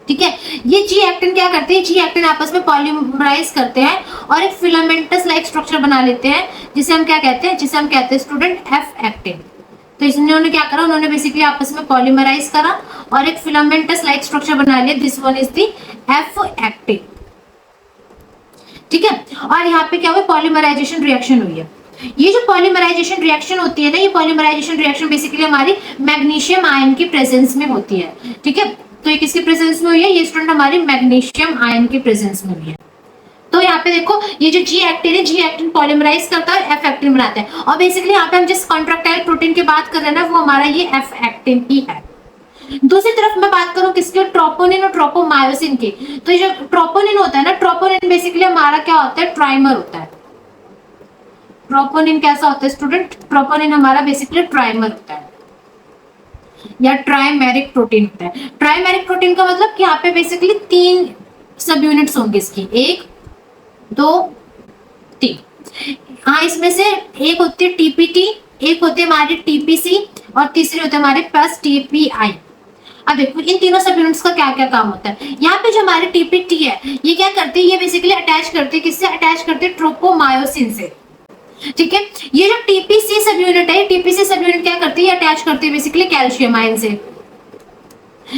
ठीक है। ये जी एक्टिन क्या करते हैं, जी एक्टिन आपस में पॉलीमराइज करते हैं और एक फिलामेंटस लाइक स्ट्रक्चर बना लेते हैं, जिसे हम क्या कहते हैं, जिसे हम कहते हैं स्टूडेंट एफ एक्टिन। तो इन्होंने क्या करा, उन्होंने बेसिकली आपस में पॉलीमराइज करा और एक फिलामेंटस लाइक स्ट्रक्चर बना लिया, this one is the F actin, ठीक है। और यहाँ पे क्या हुआ, पॉलीमराइजेशन रिएक्शन हुई है। ये जो पॉलीमराइजेशन रिएक्शन होती है ना, ये पॉलीमराइजेशन रिएक्शन बेसिकली हमारी मैग्नीशियम आयन की प्रेजेंस में होती है, ठीक है। तो ये किसकी प्रेजेंस में हुई है, ये स्टूडेंट हमारी मैग्नीशियम आयन की प्रेजेंस में हुई है। तो यहाँ पे देखो ये जो जी एक्टिन है, जी एक्टिन पॉलीमराइज करता है और एफ एक्टिन बनाता है। और बेसिकली यहाँ पे हम जिस कॉन्ट्रैक्टाइल प्रोटीन की बात कर रहे हैं ना, वो हमारा ये एफ एक्टिन ही है। दूसरी तरफ मैं बात करूं किसकी, ट्रोपोनिन और ट्रोपोमायोसिन की। तो ये जो ट्रोपोनिन होता है ना, ट्रोपोनिन बेसिकली हमारा क्या होता है, ट्राइमर होता है। ट्रोपोनिन कैसा होता है स्टूडेंट, ट्रोपोनिन हमारा बेसिकली ट्राइमर होता है या ट्राइमेरिक प्रोटीन होता है। ट्राइमेरिक प्रोटीन का मतलब कि यहाँ पे बेसिकली 3 सब यूनिट्स होंगे इसकी, 1 2 3। हाँ, इसमें से एक होती है टीपीटी, एक होती है हमारी टीपीसी और तीसरी होती है हमारे पास टीपीआई। अब देखो इन तीनों सब यूनिट्स का क्या क्या काम होता है। यहाँ पे जो हमारे टीपीटी है ये क्या करते हैं, ये बेसिकली अटैच करते हैं, किससे अटैच करते हैं, ट्रोपोमायोसिन से। ठीक है, ये जो टीपीसी सब यूनिट है, टीपीसी सब यूनिट क्या करती है, अटैच करती है बेसिकली कैल्शियम आयन से।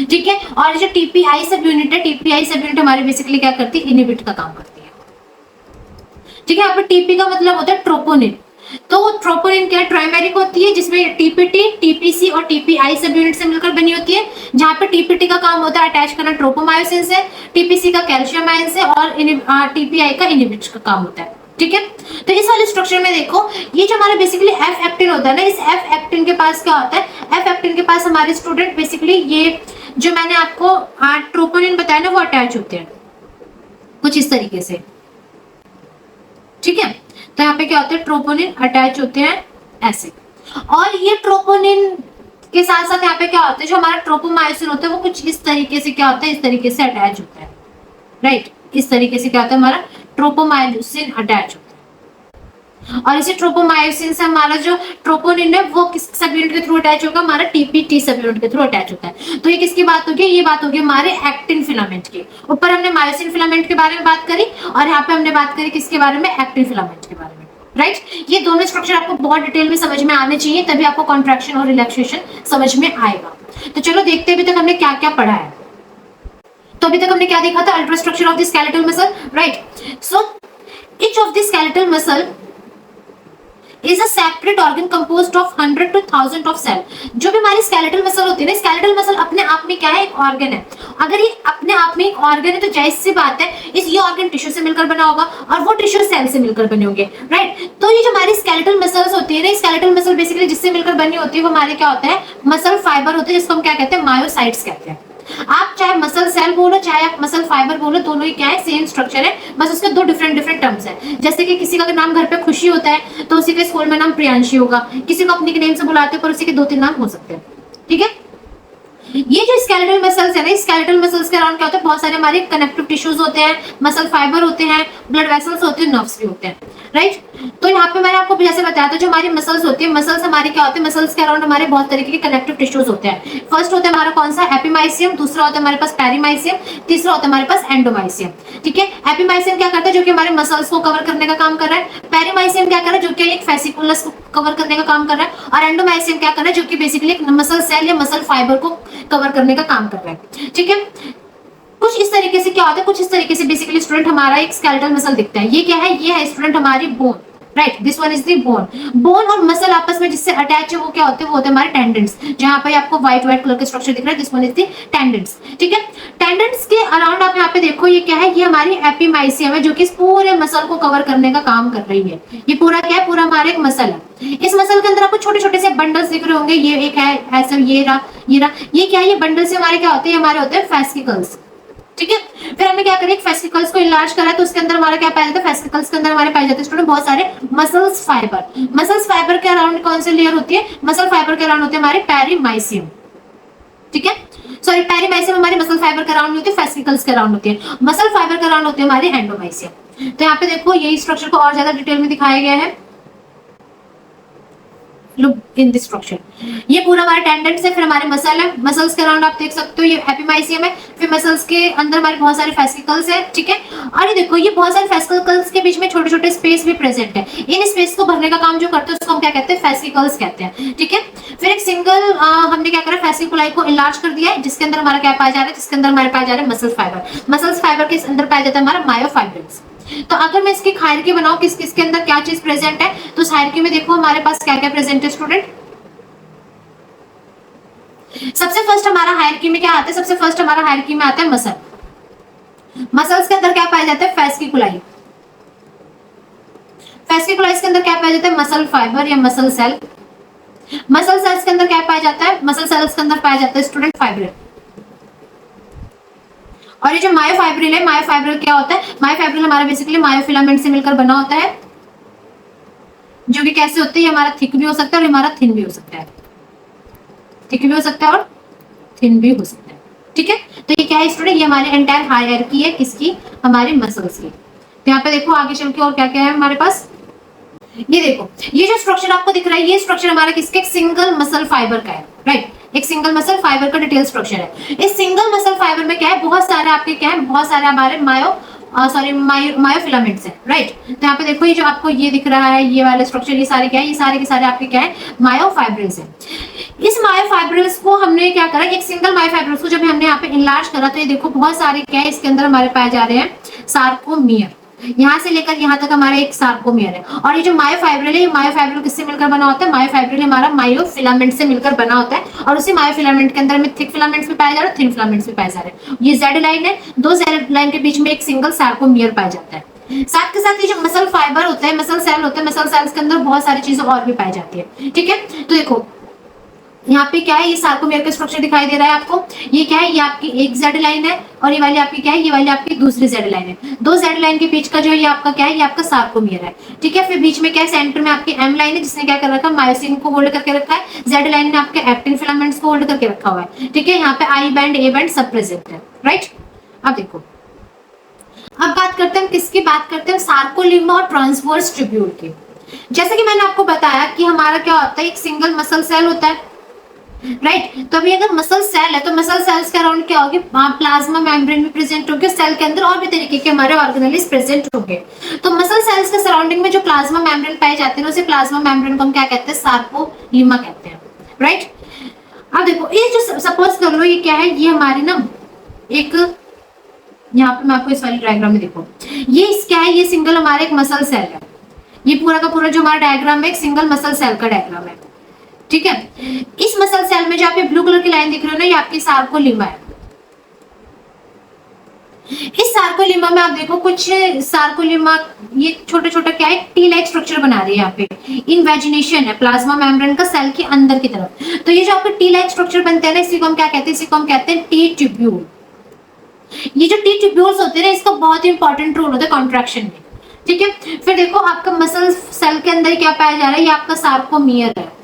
ठीक है, और जो टीपीआई सब यूनिट है, टीपीआई सब यूनिट हमारे बेसिकली क्या करती है, इनहिबिट का काम करती है। ठीक है, यहाँ पे टीपी का मतलब होता है ट्रोपोनिन। तो ट्रोपोनिन क्या ट्राइमेरिक होती है, जिसमें टीपीटी, टीपीसी और टीपीआई सब यूनिट से मिलकर बनी होती है। जहां पे टीपीटी का काम होता है अटैच करना ट्रोपोमायोसिन से, टीपीसी का कैल्शियम आयन से, और टीपीआई का इनहिबिट का काम होता है। ठीक है, तो इस वाले स्ट्रक्चर में देखो, ये जो हमारा बेसिकली एफ एक्टिन होता है ना, इस एफ एक्टिन के पास क्या होता है, एफ एक्टिन के पास हमारे स्टूडेंट बेसिकली ये जो मैंने आपको ट्रोपोनिन बताया ना वो अटैच होते हैं कुछ इस तरीके से। ठीक है, तो यहाँ पे क्या होता है, ट्रोपोनिन अटैच होते हैं ऐसे। और ये ट्रोपोनिन के साथ साथ यहाँ पे क्या होता है, जो हमारा ट्रोपोमायोसिन होता है वो कुछ इस तरीके से क्या होता है, इस तरीके से अटैच होता है। राइट, इस तरीके से क्या होता है, हमारा ट्रोपोमायोसिन अटैच होता है। और इसी ट्रोपोमायोसिन से हमारा जो ट्रोपोनिन है वो किस सब यूनिट के थ्रू अटैच होगा, हमारा टीपीटी सब यूनिट के थ्रू अटैच होता है। तो ये किसकी बात होगी, ये बात होगी हमारे एक्टिन फिलामेंट की। ऊपर हमने मायोसिन फिलामेंट के बारे में बात करी, और यहाँ पे हमने बात करी किसके बारे में, एक्टिन फिलामेंट के बारे में। राइट, ये दोनों स्ट्रक्चर आपको बहुत डिटेल में समझ में आने चाहिए, तभी आपको कॉन्ट्रैक्शन और रिलैक्सेशन समझ में आएगा। तो चलो देखते हैं अभी तक हमने क्या क्या पढ़ा है। तो अभी तक हमने क्या देखा था, ultra structure of the skeletal muscle. Right, so each of the skeletal muscle is a separate organ composed of 100 to 1000 of cell। जो भी हमारी स्केलेटल मसल होती है ना, स्केलेटल मसल अपने आप में क्या है, एक ऑर्गन है। अगर ये अपने आप में एक ऑर्गन है तो जाहिर सी बात है इस ये ऑर्गन टिश्यू से मिलकर बना होगा और वो टिश्यू सेल से मिलकर बने होंगे। राइट, तो ये जो हमारी स्केलेटल मसल्स होती है ना, स्केलेटल मसल बेसिकली जिससे मिलकर बनी होती है वो हमारे क्या होता है, मसल फाइबर होते हैं, जिसको हम क्या कहते हैं, मायोसाइट्स कहते हैं। आप चाहे मसल सेल बोलो चाहे आप मसल फाइबर बोलो, दोनों ही क्या है, सेम स्ट्रक्चर है, बस उसके दो डिफरेंट टर्म्स है। जैसे कि किसी का नाम घर पे खुशी होता है तो उसी के स्कूल में नाम प्रियांशी होगा, किसी को अपने नेम से बुलाते हैं पर उसी के 2-3 नाम हो सकते हैं। ठीक है, ये जो स्केलेटल मसल्स है ना, स्केलेटल मसल्स के अराउंड क्या होता है, बहुत सारे हमारे कनेक्टिव टिश्यूज होते हैं, मसल फाइबर होते हैं, ब्लड वेसल्स होते हैं, नर्व्स भी होते हैं। राइट, तो यहाँ पे मैंने आपको जैसे बताया था, जो हमारी मसल्स होती है, मसल्स हमारी क्या होती है, मसल्स के अराउंड हमारे बहुत तरीके के कनेक्टिव टिश्यूज होते हैं। फर्स्ट होता है हमारा कौन सा, एपिमाइसियम, दूसरा होता है हमारे पास पेरीमाइसियम, तीसरा होता है हमारे पास एंडोमाइसियम। ठीक है, एपिमाइसियम क्या करता है, जो कि हमारे मसल्स को कवर करने का काम कर रहा है। पेरीमाइसियम क्या कर रहा है, जो कि एक फेसिकुलस को कवर करने का काम कर रहा है। और एंडोमाइसियम क्या कर रहा है, जो कि बेसिकली एक मसल सेल या मसल फाइबर को कवर करने का काम कर रहा है। ठीक है, कुछ इस तरीके से क्या होता है, कुछ इस तरीके से बेसिकली स्टूडेंट हमारा एक स्केलेटल मसल दिखता है। ये क्या है, ये है स्टूडेंट हमारी bone. Right, this one is the bone. Bone और मसल आपस में जिससे अटैच है वो क्या होते हैं, वो होते हैं हमारे टेंडेंट्स। जहां पे आपको व्हाइट कलर का स्ट्रक्चर दिख रहा है, दिस वन इज द टेंडेंट्स। ठीक है, टेंडेंट्स के अराउंड आप यहाँ पे देखो, ये क्या है, ये हमारी एपिमाइसियम है, जो कि इस पूरे मसल को कवर करने का काम कर रही है। ये पूरा क्या है, पूरा हमारा एक मसल है। इस मसल के अंदर आपको छोटे छोटे से बंडल्स दिख रहे होंगे, ये एक है ऐसा, ये रहा, ये क्या है, ये बंडल से हमारे क्या होते हैं, हमारे होते हैं फेसिकल्स। ठीक है, फिर हमने क्या करें, फेसिकल्स को इलाज करा तो उसके अंदर हमारा क्या पाया जाता है, फेसिकल्स के अंदर हमारे पाए जाते हैं स्टूडेंट बहुत सारे मसल्स फाइबर। मसल्स फाइबर के अराउंड कौन सी लेयर होती है, मसल फाइबर के अराउंड होते हैं हमारे पेरीमाइसियम। ठीक है, सॉरी, पेरीमाइसियम हमारे मसल फाइबर के अराउंड होती है, फेसिकल्स के अराउंड होती है, मसल फाइबर के अराउंड होती है हमारे एंडोमाइसियम। तो यहाँ पे देखो यही स्ट्रक्चर को और ज्यादा डिटेल में दिखाया गया है। लुक इन दिस स्ट्रक्चर, ये पूरा हमारा टेंडेंट्स है, फिर हमारे मसल है, मसल्स के अराउंड आप देख सकते हो ये एपिमाइसियम है, फिर मसल्स के अंदर हमारे बहुत सारे फेसिकल्स है। ठीक है, और ये देखो ये बहुत सारे फेसिकल्स के बीच में छोटे छोटे स्पेस भी प्रेजेंट है। इन स्पेस को भरने का काम जो करते हैं उसको हम क्या कहते हैं, फेसिकल्स कहते हैं। ठीक है, फिर एक सिंगल हमने क्या करा, फेसिकुलाई को इलाज कर दिया है, जिसके अंदर हमारा क्या पाया जा रहा है, जिसके अंदर हमारे पाया जा रहा है मसल फाइबर। मसल्स फाइबर के अंदर पाया जाता है हमारा मायोफाइब्रिल्स। तो अगर मैं इसकी हायरार्की बनाऊं किस किसके अंदर क्या चीज प्रेजेंट है, तो इस हायरार्की में देखो हमारे पास क्या क्या प्रेजेंट है स्टूडेंट। सबसे फर्स्ट हमारा हायरार्की में क्या आता है, सबसे फर्स्ट हमारा हायरार्की में आता है मसल। मसल्स के अंदर क्या पाया जाता है, फेसिकुलाई। फेसिकुलाइज के अंदर क्या पाया जाता है, मसल फाइबर या मसल सेल। मसल सेल्स के अंदर क्या पाया जाता है, मसल सेल्स के अंदर पाया जाता है स्टूडेंट फाइब्रिल। और ये जो मायोफाइब्रिल है, मायोफाइब्रिल क्या होता है, मायोफाइब्रिल हमारा बेसिकली मायोफिलामेंट से मिलकर बना होता है, जो कि कैसे होते हैं, हमारा थिक भी हो सकता है और हमारा थिन भी हो सकता है। थिक भी हो सकता है और थिन भी हो सकता है। ठीक है, तो ये क्या है स्टूडेंट, ये हमारे एंटायर हायरार्की है किसकी, हमारे मसल्स की। तो यहाँ पे देखो आगे चल के और क्या क्या है हमारे पास, ये देखो ये जो स्ट्रक्चर आपको दिख रहा है, ये स्ट्रक्चर हमारा किसके, सिंगल मसल फाइबर का है। राइट, एक सिंगल मसल फाइबर का डिटेल स्ट्रक्चर है। इस सिंगल मसल फाइबर में क्या है, बहुत सारे आपके क्या है, बहुत सारे हमारे मायोफिलामेंट्स है, राइट। तो यहाँ पे देखो ये जो आपको ये दिख रहा है, ये वाले स्ट्रक्चर, ये सारे क्या है, ये सारे के सारे आपके क्या है, मायोफाइब्रिल्स है। इस मायोफाइब्रिल्स को हमने क्या करा, एक सिंगल मायोफाइब्रिल्स को जब हमने यहाँ पे इनलार्ज करा तो ये देखो बहुत सारे क्या है, इसके अंदर हमारे पाए जा रहे हैं सार्कोमियर। यहाँ से लेकर यहाँ तक हमारा एक सार्कोमियर है। और ये जो मायोफाइब्रिल है, ये मायोफाइब्रिल किससे मिलकर बना होता है, मायोफाइब्रिल हमारा मायोफिलामेंट से मिलकर बना होता है। और उसी मायोफिलामेंट के अंदर में थिक फिलामेंट्स भी पाए जा रहे हैं, थिन फिलामेंट्स भी पाए जा रहे हैं। ये जेड लाइन है, दो जेड लाइन के बीच में एक सिंगल सार्कोमियर पाया जाता है। साथ के साथ ये जो मसल फाइबर होता है, मसल सेल होते हैं, मसल सेल्स के अंदर बहुत सारी चीजें और भी पाई जाती है, ठीक है। तो देखो यहाँ पे क्या है, ये सार्कोमियर का स्ट्रक्चर दिखाई दे रहा है आपको। ये क्या है, ये आपकी एक जेड लाइन है और ये वाली आपकी क्या है, ये वाली आपकी दूसरी जेड लाइन है। दो जेड लाइन के बीच का जो है ये आपका क्या है, ये आपका सार्कोमियर है, ठीक है। फिर बीच में क्या है, सेंटर में आपकी एम लाइन है जिसने क्या कर रखा है, मायोसिन को होल्ड करके रखा है। जेड लाइन ने आपके एक्टिन फिलामेंट्स को होल्ड करके रखा हुआ है, ठीक है। यहाँ पे आई बैंड, ए बैंड सब प्रेजेंट है, राइट। अब देखो, अब बात करते हैं किसकी, बात करते हैं सार्कोलिमा और ट्रांसवर्स ट्यूब्यूल की। जैसे कि मैंने आपको बताया कि हमारा क्या होता है, एक सिंगल मसल सेल होता है, राइट। तो अभी अगर मसल सेल है तो मसल सेल्स के अराउंड क्या होगी, प्लाज्मा मेम्ब्रेन में प्रेजेंट होगी, सेल के अंदर और भी तरीके के हमारे ऑर्गेनेल्स प्रेजेंट होंगे। तो मसल सेल्स के सराउंडिंग में जो प्लाज्मा मेम्ब्रेन पाए जाते हैं उसे प्लाज्मा मेम्ब्रेन को हम क्या कहते हैं, सार्कोलिमा कहते हैं, राइट। अब देखो ये जो सपोज कर लो ये क्या है, ये हमारी ना एक, यहाँ पे मैं आपको इस वाली डायग्राम में देखो, ये क्या है, ये सिंगल हमारा एक मसल सेल है। ये पूरा का पूरा जो हमारा डायग्राम है एक सिंगल मसल सेल का डायग्राम है, ठीक है। इस मसल सेल में जो आप ये ब्लू कलर की लाइन दिख रहे हो ना, ये आपकी सार्कोलिमा है। इस सार्कोलिमा में आप देखो कुछ सार्कोलिमा ये छोटा छोटा क्या है, टी लाइक स्ट्रक्चर बना रही है। यहाँ पे इन्वेजिनेशन है प्लाज्मा मेम्ब्रेन का सेल के अंदर की तरफ। तो ये जो आपके टी लाइक स्ट्रक्चर बनते हैं ना, इसी को हम क्या कहते हैं, इसी को हम कहते हैं टी ट्यूब्यूल। ये जो टी ट्यूब्यूल्स होते हैं इसका बहुत ही इंपॉर्टेंट रोल होता है कॉन्ट्रैक्शन में, ठीक है। फिर देखो आपका मसल सेल के अंदर क्या पाया जा रहा है, ये आपका सार्कोमियर है।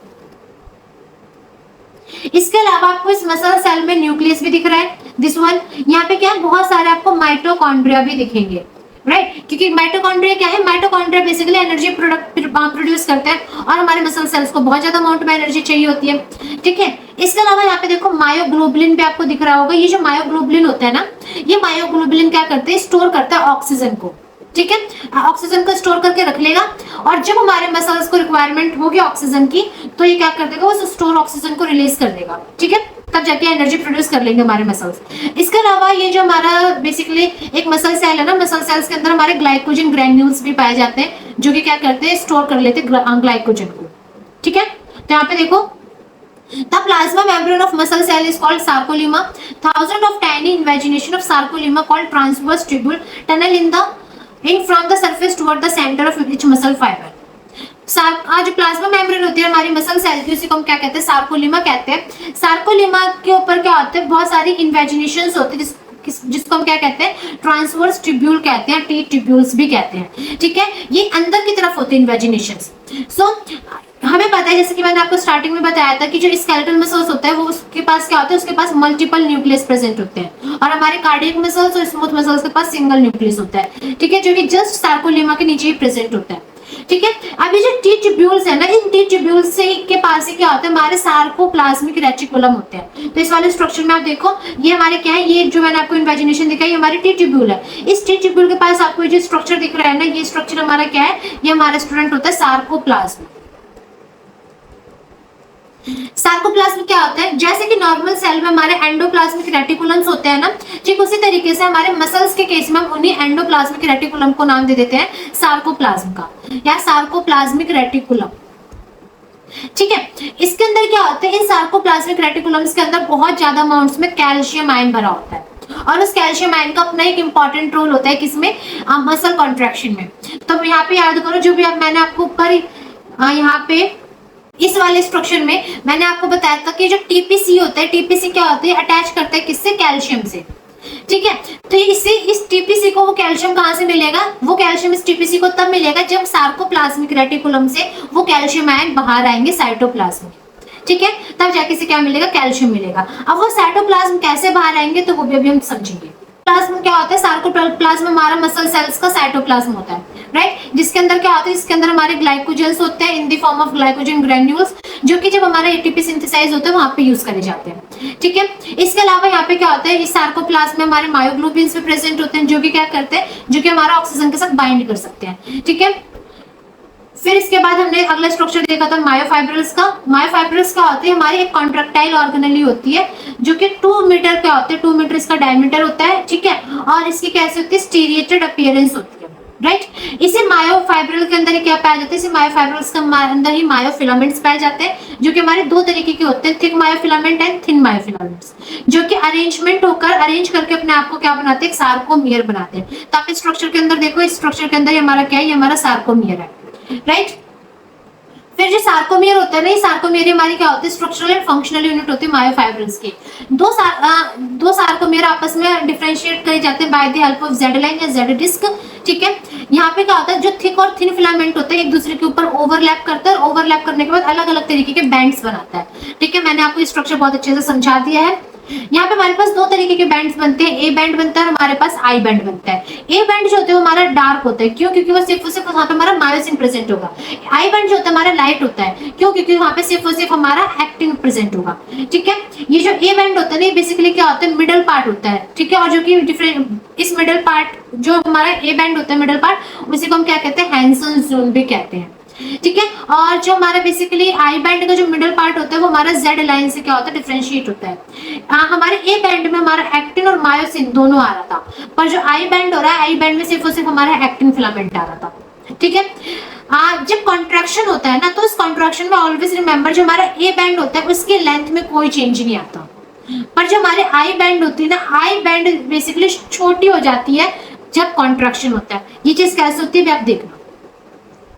इसके अलावा आपको इस मसल सेल में न्यूक्लियस भी दिख रहा है, दिस वन। यहाँ पे क्या है, बहुत सारे आपको माइटोकॉन्ड्रिया भी दिखेंगे, राइट। क्योंकि माइटोकॉन्ड्रिया क्या है, माइटोकॉन्ड्रिया बेसिकली एनर्जी प्रोड्यूस करते हैं और हमारे मसल सेल्स को बहुत ज्यादा अमाउंट में एनर्जी चाहिए होती है, ठीक है। इसके अलावा यहाँ पे देखो मायोग्लोबुलिन भी आपको दिख रहा होगा। ये जो मायोग्लोबुलिन होता है ना, ये मायोग्लोबुलिन क्या करते हैं, स्टोर करता है ऑक्सीजन को, ठीक है। ऑक्सीजन को स्टोर करके रख लेगा और जब हमारे मसल्स को रिक्वायरमेंट होगी ऑक्सीजन की तो ये क्या कर देगा, वो स्टोर ऑक्सीजन को रिलीज कर देगा, ठीक है। तब जाके एनर्जी प्रोड्यूस कर लेंगे हमारे मसल्स। इसके अलावा ये जो हमारा बेसिकली एक मसल सेल है ना, मसल सेल्स के अंदर हमारे ग्लाइकोजन ग्रैन्यूल्स भी पाए जाते हैं जो कि क्या करते हैं, स्टोर कर लेते हैं ग्लाइकोजन को, ठीक है। तो यहाँ पे देखो, the plasma membrane of muscle cell is called sarcolemma. Thousands of tiny invagination of sarcolemma called transverse tubule tunnel in from the surface toward the center of each muscle fiber. आज प्लाज्मा मेम्ब्रेन होती है हमारी मसल सेल की, उसी को हम क्या कहते हैं, सार्कोलिमा कहते हैं। सार्कोलिमा के ऊपर क्या होते हैं, बहुत सारी इन्वेजिनेशंस होती है जिसको हम क्या कहते हैं, ट्रांसवर्स ट्यूब्यूल कहते हैं, टी ट्यूब्यूल्स भी कहते हैं, ठीक है। ये अंदर की तरफ होते हैं इन्वेजिनेशंस। सो हमें पता है, जैसे कि मैंने आपको स्टार्टिंग में बताया था कि जो स्केलेटल मसल्स होता है वो उसके पास क्या होता है, उसके पास मल्टीपल न्यूक्लियस प्रेजेंट होते हैं और हमारे कार्डियक मसल्स और स्मूथ मसल्स के पास सिंगल न्यूक्लियस होता है, ठीक है, जो कि जस्ट सार्कोलिमा के नीचे ही प्रेजेंट होता है, ठीक है। अभी जो टी ट्यूब्यूल्स है ना, इन टी ट्यूब्यूल्स से के पास ही क्या होता है, हमारे सार्कोप्लाज्मिक रेटिकुलम होते हैं। तो इस वाले स्ट्रक्चर में आप देखो, ये हमारे क्या है, ये जो मैंने आपको इन्वेजिनेशन दिखाई, ये हमारी टी ट्यूब्यूल है। इस टी ट्यूब्यूल के पास आपको जो स्ट्रक्चर दिख रहा है ना, ये स्ट्रक्चर हमारा क्या है, ये हमारा स्टूडेंट होता है सार्कोप्लाज्म। सार्कोप्लाज्म क्या होता है, जैसे कि नॉर्मल सेल में हमारे एंडोप्लाज्मिक रेटिकुलम्स होते हैं ना, ठीक उसी तरीके से हमारे मसल्स के केस में हम उन्हीं एंडोप्लाज्मिक रेटिकुलम को नाम दे देते हैं सार्कोप्लाज्म का या सार्कोप्लाज्मिक रेटिकुलम, ठीक है। इसके अंदर क्या होता है, इन सार्कोप्लाज्मिक रेटिकुलम्स के अंदर बहुत ज्यादा अमाउंट्स में कैल्शियम आयन भरा होता है और उस कैल्शियम आयन का अपना एक इंपॉर्टेंट रोल होता है किसमें, मसल कॉन्ट्रैक्शन में। तो यहाँ पे याद करो, जो भी मैंने आपको ऊपर यहाँ पे इस वाले स्ट्रक्चर में मैंने आपको बताया था कि जो टीपीसी होता है, टीपीसी क्या होता है, अटैच करता है किससे, कैल्शियम से, ठीक है। तो इससे इस टीपीसी को वो कैल्शियम कहाँ से मिलेगा, वो कैल्शियम इस टीपीसी को तब मिलेगा जब सार्कोप्लाज्मिक रेटिकुलम से वो कैल्शियम आयन बाहर आएंगे साइटोप्लाज्म, ठीक है, तब जाके इसे क्या मिलेगा, कैल्शियम मिलेगा। अब वो साइटोप्लाज्म कैसे बाहर आएंगे तो वो भी अभी हम समझेंगे। प्लाज्म क्या होता है, सार्कोप्लाज्म हमारा मसल सेल्स का साइटोप्लाज्म होता है, राइट, जिसके अंदर क्या होता है, इसके अंदर हमारे ग्लाइकोजेंस होते हैं in the form of glycogen granules, जो कि जब हमारा एटीपी सिंथेसाइज होता है वहां पे यूज करे जाते हैं। ठीक है, इसके अलावा यहाँ पे क्या होता है, इस सार्कोप्लाज्म में हमारे मायोग्लोबिन्स भी प्रेजेंट होते हैं, जो कि क्या करते हैं, जो कि हमारा ऑक्सीजन के साथ बाइंड कर सकते हैं। ठीक है, फिर इसके बाद हमने अगला स्ट्रक्चर देखा था मायोफाइब्रिल्स का। मायोफाइब्रिल्स क्या होती है, हमारी एक कॉन्ट्रैक्टाइल ऑर्गेनेली होती है, जो कि 2 मीटर क्या होते हैं, 2 मीटर इसका डायमीटर होता है। ठीक है, और इसकी कैसे होती है, स्टीरिएटेड अपीयरेंस होती है, राइट। इसे मायोफाइब्रिल के अंदर ही क्या पाया जाता है, इसे मायोफाइब्रिल्स के अंदर ही मायोफिलामेंट्स पाए जाते हैं, जो कि हमारे 2 तरीके के होते हैं, thick myofilament and thin myofilaments, जो कि अरेंजमेंट होकर अरेंज करके अपने आप को क्या बनाते हैं, सार्कोमियर बनाते हैं। तो आप इस स्ट्रक्चर के अंदर देखो, इस स्ट्रक्चर के अंदर हमारा क्या है, ये हमारा सार्कोमियर है, राइट। फिर जो सार्कोमियर होता है ना, ये सार्कोमियर हमारी क्या होती है, स्ट्रक्चरल एंड फंक्शनल यूनिट होती है मायोफाइब्रिल्स की। दो सार्कोमियर आपस में डिफरेंशिएट करे जाते हैं by the help of Z line या जेड डिस्क। ठीक है, यहाँ पे क्या होता है, जो थिक और थिन फिलामेंट होते हैं एक दूसरे के ऊपर ओवरलैप करते हैं, और ओवरलैप करने के बाद अलग अलग तरीके के बैंड्स बनाता है। ठीक है, मैंने आपको स्ट्रक्चर बहुत अच्छे से समझा दिया है। यहाँ पे हमारे पास 2 तरीके के बैंड्स बनते हैं, ए बैंड बनता है और हमारे पास आई बैंड बनता है। ए बैंड जो होता है वो हमारा डार्क होता है, क्यों, क्योंकि वो सिर्फ और सिर्फ वहाँ पे हमारा मायोसिन प्रेजेंट होगा। आई बैंड जो होता है हमारा लाइट होता है, क्यों, क्योंकि वहाँ पे सिर्फ और सिर्फ हमारा एक्टिन प्रेजेंट होगा। ठीक है, ये जो ए बैंड होता है ना, बेसिकली क्या होता है, मिडल पार्ट होता है। ठीक है, और जो कि डिफरेंट इस मिडल पार्ट जो हमारा ए बैंड होता है, मिडल पार्ट, उसी को हम क्या कहते हैं, हैंसन जोन भी कहते हैं। ठीक है, और जो हमारा बेसिकली आई बैंड का जो मिडल पार्ट होता है वो हमारा जेड लाइन से क्या होता है, डिफरेंशिएट होता है। हमारे ए बैंड में हमारा एक्टिन और मायोसिन दोनों आ रहा था, पर जो आई बैंड हो रहा है, आई बैंड में सिर्फ और सिर्फ हमारा एक्टिन फिलामेंट आ रहा था। ठीक है, जब कॉन्ट्रैक्शन होता है ना, तो उस कॉन्ट्रैक्शन में ऑलवेज रिमेंबर, जो हमारा ए बैंड होता है उसके लेंथ में कोई चेंज नहीं आता, पर जो हमारे आई बैंड होती है ना, आई बैंड बेसिकली छोटी हो जाती है जब कॉन्ट्रैक्शन होता है। ये चीज कैसे होती है आप देखना।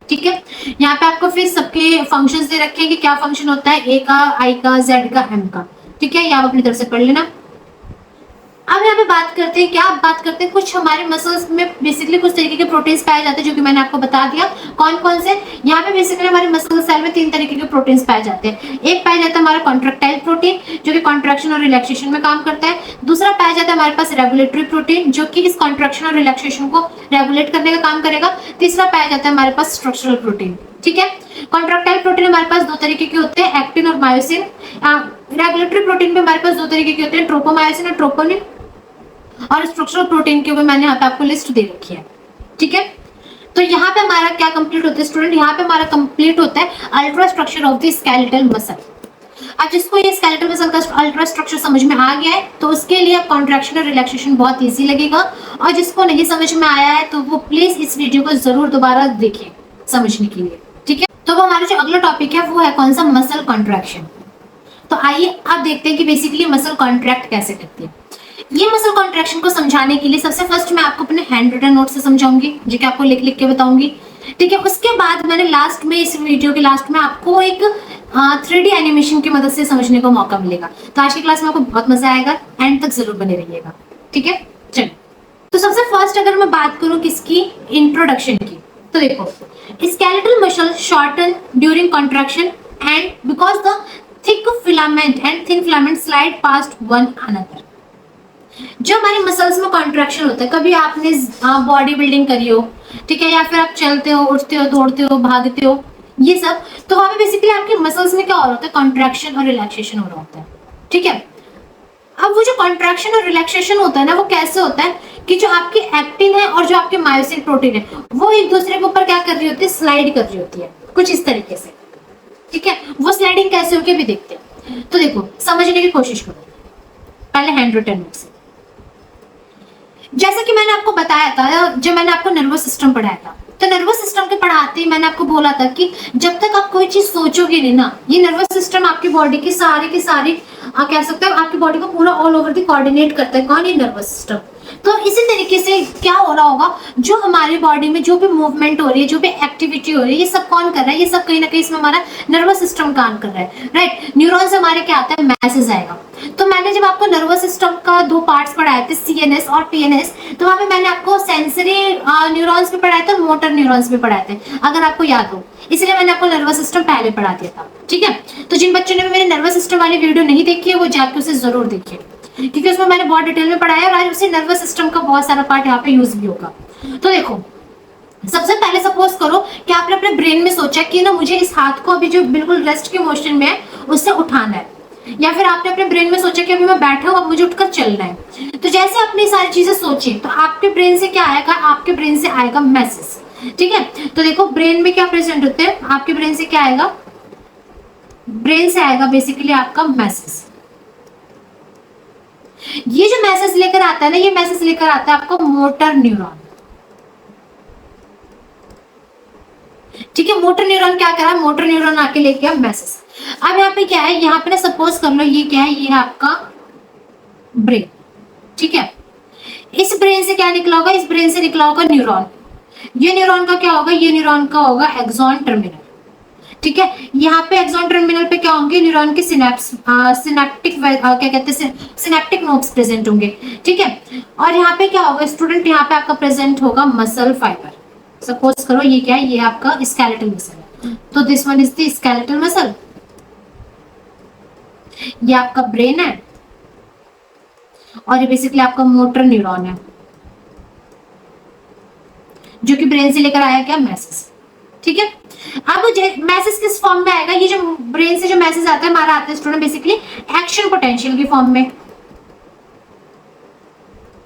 ठीक है, यहाँ पे आपको फिर सबके फंक्शंस दे रखे हैं कि क्या फंक्शन होता है, ए का, आई का, जेड का, एम का। ठीक है, ये आप अपनी तरफ से पढ़ लेना। अब यहाँ पे बात करते हैं, क्या आप बात करते हैं, कुछ हमारे मसल्स में बेसिकली कुछ तरीके के प्रोटीन्स पाए जाते हैं, जो कि मैंने आपको बता दिया कौन कौन से। यहाँ पे बेसिकली हमारे मसल सेल में 3 तरीके के प्रोटीन्स पाए जाते हैं। एक पाया जाता है हमारा कॉन्ट्रैक्टाइल प्रोटीन, जो कि कॉन्ट्रैक्शन और रिलैक्सेशन में काम करता है। दूसरा पाया जाता है हमारे पास रेगुलेटरी प्रोटीन, जो कि इस कॉन्ट्रैक्शन और रिलैक्सेशन को रेगुलेट करने का काम करेगा। तीसरा पाया जाता है हमारे पास स्ट्रक्चरल प्रोटीन। ठीक है, कॉन्ट्रैक्टाइल प्रोटीन हमारे पास 2 तरीके के होते हैं, एक्टिन और मायोसिन। रेगुलेटरी प्रोटीन भी हमारे पास 2 तरीके के होते हैं, ट्रोपोमायोसिन और ट्रोपोनिन। और स्ट्रक्चरल प्रोटीन की भी मैंने यहाँ पे आपको लिस्ट दे रखी है। ठीक है, तो यहाँ पे हमारा क्या कंप्लीट होता है स्टूडेंट, यहाँ पे हमारा कंप्लीट होता है ultra structure of the skeletal muscle. अब जिसको ये स्केलेटल मसल का अल्ट्रा स्ट्रक्चर समझ में आ गया है, तो उसके लिए कॉन्ट्रैक्शन और रिलैक्सेशन बहुत इजी लगेगा। और जिसको नहीं समझ में आया है तो वो प्लीज इस वीडियो को जरूर दोबारा देखिए समझने के लिए। ठीक है, तो वो हमारा जो अगला टॉपिक है वो है कौन सा, मसल कॉन्ट्रैक्शन। तो आइए अब देखते हैं कि बेसिकली मसल कॉन्ट्रैक्ट कैसे करती है। ये मसल कॉन्ट्रैक्शन को समझाने के लिए सबसे फर्स्ट मैं आपको अपने हैंड रिटन नोट से समझाऊंगी, जो कि आपको लिख लिख के बताऊंगी। ठीक है, उसके बाद मैंने लास्ट में, इस वीडियो के लास्ट में आपको एक 3D एनिमेशन की मदद से समझने को मौका मिलेगा। तो आज की क्लास में आपको बहुत मजा आएगा, एंड तक जरूर बने रहिएगा। ठीक है, चलिए। तो सबसे फर्स्ट अगर मैं बात करूं किसकी, इंट्रोडक्शन की, तो देखो, skeletal muscle shorten during contraction and because the thick filament and thin filament slide past one another. जो हमारे मसल्स में कॉन्ट्रैक्शन होता है, कभी आपने बॉडी बिल्डिंग करी हो, ठीक है, या फिर आप चलते हो, उठते हो, दौड़ते हो, भागते हो, ये सब, तो वहां पे बेसिकली आपके मसल्स में क्या हो रहा होता है, कॉन्ट्रैक्शन और रिलैक्सेशन हो रहा होता है। ठीक है, अब वो जो कॉन्ट्रैक्शन और रिलैक्सेशन होता है ना, वो कैसे होता है कि जो आपकी एक्टिन है और जो आपके मायोसिन प्रोटीन है, वो एक दूसरे के ऊपर क्या कर रही होती है, स्लाइड कर रही होती है, कुछ इस तरीके से। ठीक है, वो स्लाइडिंग कैसे होगी भी देखते हैं। तो देखो, समझने की कोशिश करो पहले हैंड रिटन नोट से। जैसा कि मैंने आपको बताया था, जब मैंने आपको नर्वस सिस्टम पढ़ाया था, तो नर्वस सिस्टम के पढ़ाते ही मैंने आपको बोला था कि जब तक आप कोई चीज सोचोगे नहीं ना, ये नर्वस सिस्टम आपकी बॉडी की सारी कह सकते हो आपकी बॉडी को पूरा ऑल ओवर दी कोऑर्डिनेट करता है। कौन, ये नर्वस सिस्टम। तो इसी तरीके से क्या हो रहा होगा, जो हमारी बॉडी में जो भी मूवमेंट हो रही है, जो भी एक्टिविटी हो रही है, ये सब कौन कर रहा है, ये सब कहीं ना कहीं इसमें हमारा नर्वस सिस्टम काम कर रहा है, राइट। न्यूरॉन से हमारे क्या आता है, मैसेज आएगा। तो मैंने जब आपको नर्वस सिस्टम का 2 पार्ट्स पढ़ाए थे, सीएनएस और टीएनएस, तो वहां पे मैंने आपको सेंसरी न्यूरॉन्स भी पढ़ाए थे और मोटर न्यूरॉन्स भी पढ़ाए थे, अगर आपको याद हो। इसलिए मैंने आपको नर्वस सिस्टम पहले पढ़ा दिया था। ठीक है, तो जिन बच्चों ने भी मेरे नर्वस सिस्टम वाली वीडियो नहीं देखी है, वो जाके उसे जरूर देखिए, क्योंकि उसमें मैंने बहुत डिटेल में पढ़ाया है और आज उसी नर्वस सिस्टम का बहुत सारा पार्ट यहाँ पे यूज भी होगा। तो देखो, सबसे पहले सपोज करो कि आपने अपने ब्रेन में सोचा कि ना मुझे इस हाथ को अभी जो बिल्कुल रेस्ट के मोशन में है उससे उठाना है, या फिर आपने अपने ब्रेन में सोचा कि अभी मैं बैठा हूं, अब मुझे उठकर चलना है। तो जैसे आपने सारी चीजें सोची तो आपके ब्रेन से क्या आएगा, आपके ब्रेन से आएगा मैसेज। ठीक है, तो देखो ब्रेन में क्या प्रेजेंट होते हैं, आपके ब्रेन से क्या आएगा, ब्रेन से आएगा बेसिकली आपका मैसेज। ये जो मैसेज लेकर आता है ना, ये मैसेज लेकर आता है आपका मोटर न्यूरॉन। ठीक है, मोटर न्यूरॉन क्या करा, मोटर न्यूरॉन आके लेके आया मैसेज। अब यहाँ पे क्या है, यहाँ पे ना सपोज कर लो ये क्या है, ये है आपका ब्रेन। ठीक है, इस ब्रेन से क्या निकला होगा, इस ब्रेन से निकला होगा न्यूरॉन। ये न्यूरॉन का क्या होगा, ये न्यूरॉन का होगा एक्सॉन टर्मिनल। ठीक है, यहाँ पे एक्सॉन टर्मिनल पे क्या होंगे, न्यूरॉन के सिनेप्स, सिनेप्टिक क्या कहते हैं, सिनेप्टिक नोड्स प्रेजेंट होंगे। ठीक है, और यहाँ पे क्या होगा स्टूडेंट, यहाँ पे आपका प्रेजेंट होगा मसल फाइबर। सपोज करो ये क्या है, ये आपका स्केलेटल मसल है, तो this one is the skeletal muscle. ये आपका ब्रेन है और ये बेसिकली आपका मोटर न्यूरॉन है जो कि ब्रेन से लेकर आया क्या, मैसेज। ठीक है, अब मैसेज किस फॉर्म में आएगा, ये जो ब्रेन से जो मैसेज आता है हमारा आता है स्टूडेंट बेसिकली एक्शन पोटेंशियल की फॉर्म में।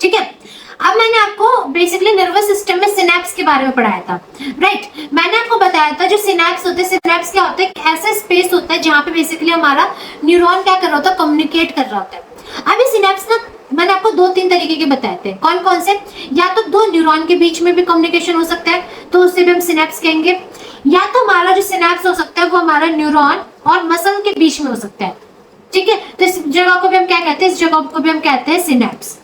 ठीक है, अब मैंने आपको बेसिकली नर्वस सिस्टम में सिनेप्स के बारे में पढ़ाया था, राइट। मैंने आपको बताया था जो सिनेप्स होते हैं, सिनेप्स क्या होता है, ऐसा स्पेस होता है जहां पे बेसिकली हमारा न्यूरॉन क्या कर रहा होता है, कम्युनिकेट कर रहा होता है। अब ये सिनेप्स ना मैंने आपको 2-3 तरीके के बताए थे, कौन कौन से, या तो दो न्यूरॉन के बीच में भी कम्युनिकेशन हो सकता है तो उससे भी हम सिनेप्स कहेंगे, या तो हमारा जो सिनेप्स हो सकता है वो हमारा न्यूरॉन और मसल के बीच में हो सकता है। ठीक है, तो इस जगह को भी हम क्या कहते हैं, इस जगह को भी हम कहते हैं सिनेप्स।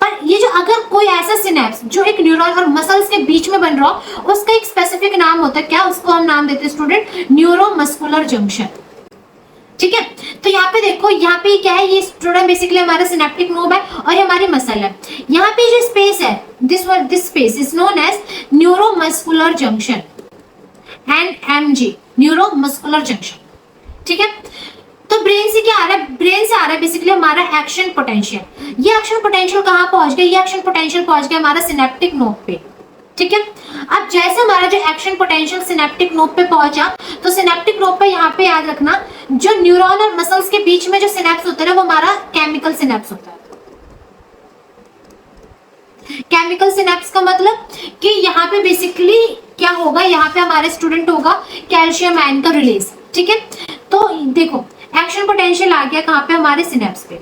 पर ये जो अगर कोई ऐसा सिनेप्स जो एक न्यूरॉन और मसल्स के बीच में बन रहा हो, उसका एक स्पेसिफिक नाम होता है, क्या, उसको हम नाम देते हैं स्टूडेंट न्यूरोमस्कुलर जंक्शन। ठीक है, तो यहाँ पे देखो, यहाँ पे क्या है, ये स्टूडेंट बेसिकली हमारा सिनेप्टिक नोब है और ये हमारी मसल है। यहाँ पे जो स्पेस है, this space is known as neuromuscular junction, NMJ, neuromuscular junction. ठीक है, तो ब्रेन से क्या आ रहा है, ब्रेन से आ रहा है बेसिकली हमारा एक्शन पोटेंशियल। ये एक्शन पोटेंशियल कहाँ पहुंच गया, ये एक्शन पोटेंशियल पहुंच गया हमारा सिनेप्टिक नोड पे। ठीक है, अब जैसे हमारा जो एक्शन पोटेंशियल सिनेप्टिक नोड पे पहुंचा, तो सिनेप्टिक नोड पे यहाँ पे याद रखना जो न्यूरॉन और मसल्स के बीच में जो सिनेप्स होता है वो हमारा केमिकल सिनेप्स होता है। केमिकल सिनेप्स का मतलब कि यहाँ पे बेसिकली क्या होगा, यहाँ पे हमारे स्टूडेंट होगा कैल्शियम आयन का रिलीज। ठीक है, तो देखो एक्शन पोटेंशियल आ गया कहाँ पे, हमारे सिनेप्स पे।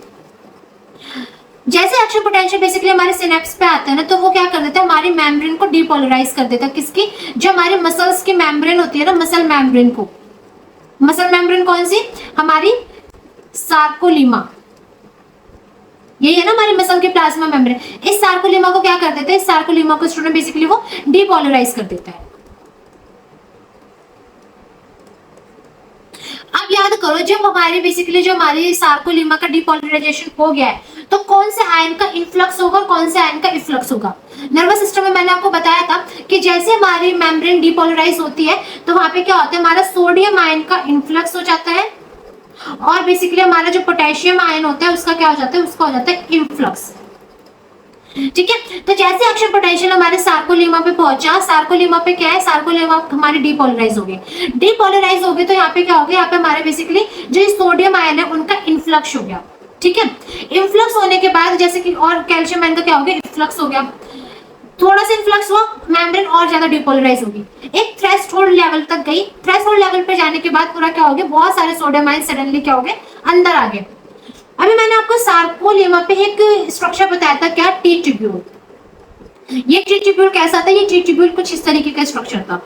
जैसे एक्शन पोटेंशियल बेसिकली हमारे सिनेप्स पे आता है ना, तो वो क्या कर देता है, हमारी मेम्ब्रेन को डिपोलराइज कर देता है। किसकी, जो हमारे मसल्स की मेम्ब्रेन होती है ना, मसल मेम्ब्रेन को, मसल मेम्ब्रेन कौन सी, हमारी सार्कोलीमा, यही है ना हमारी मसल के प्लाज्मा मेम्ब्रेन। इस सार्कोलीमा को क्या कर देते हैं, इस सार्कोलीमा को स्टूडेंट बेसिकली वो डिपोलराइज कर देता है। अब याद करो, जब हमारे बेसिकली जो हमारी सार्कोलीमा का डिपोलराइजेशन हो गया है, तो कौन से आयन का इन्फ्लक्स होगा और कौन से आयन का इफ्लक्स होगा। नर्वस सिस्टम में मैंने आपको बताया था कि जैसे हमारी मेम्ब्रेन डिपोलराइज होती है तो वहां पे क्या होता है, हमारा सोडियम आयन का इन्फ्लक्स हो जाता है और बेसिकली हमारा जो पोटेशियम आयन होता है उसका क्या हो जाता है, उसका हो जाता है इन्फ्लक्स। ठीक है, तो जैसे एक्शन पोटेंशियल हमारे सार्कोलीमा पे पहुंचा, सार्कोलीमा पे क्या है, सार्कोलीमा हमारी डिपोलराइज हो गई, डिपोलराइज हो गई तो यहाँ पे क्या हो गया, यहाँ पे हमारे बेसिकली जो सोडियम आयन है उनका इन्फ्लक्स हो गया। ठीक है, इन्फ्लक्स होने के बाद जैसे कि और कैल्शियम आयन का क्या हो गया, इन्फ्लक्स हो गया, थोड़ा सा इन्फ्लक्स हुआ, मेम्ब्रेन और ज्यादा डिपोलराइज होगी, एक थ्रेशोल्ड लेवल तक गई। थ्रेशोल्ड लेवल पे जाने के बाद पूरा क्या हो गया, बहुत सारे सोडियम आयन सडनली क्या हो गए, अंदर आ गए। अभी मैंने आपको सार्कोलीमा पे एक स्ट्रक्चर बताया था, क्या, टी ट्यूब्यूल। ये टी ट्यूब्यूल कैसा था, ये टी ट्यूब्यूल कुछ इस तरीके का स्ट्रक्चर था,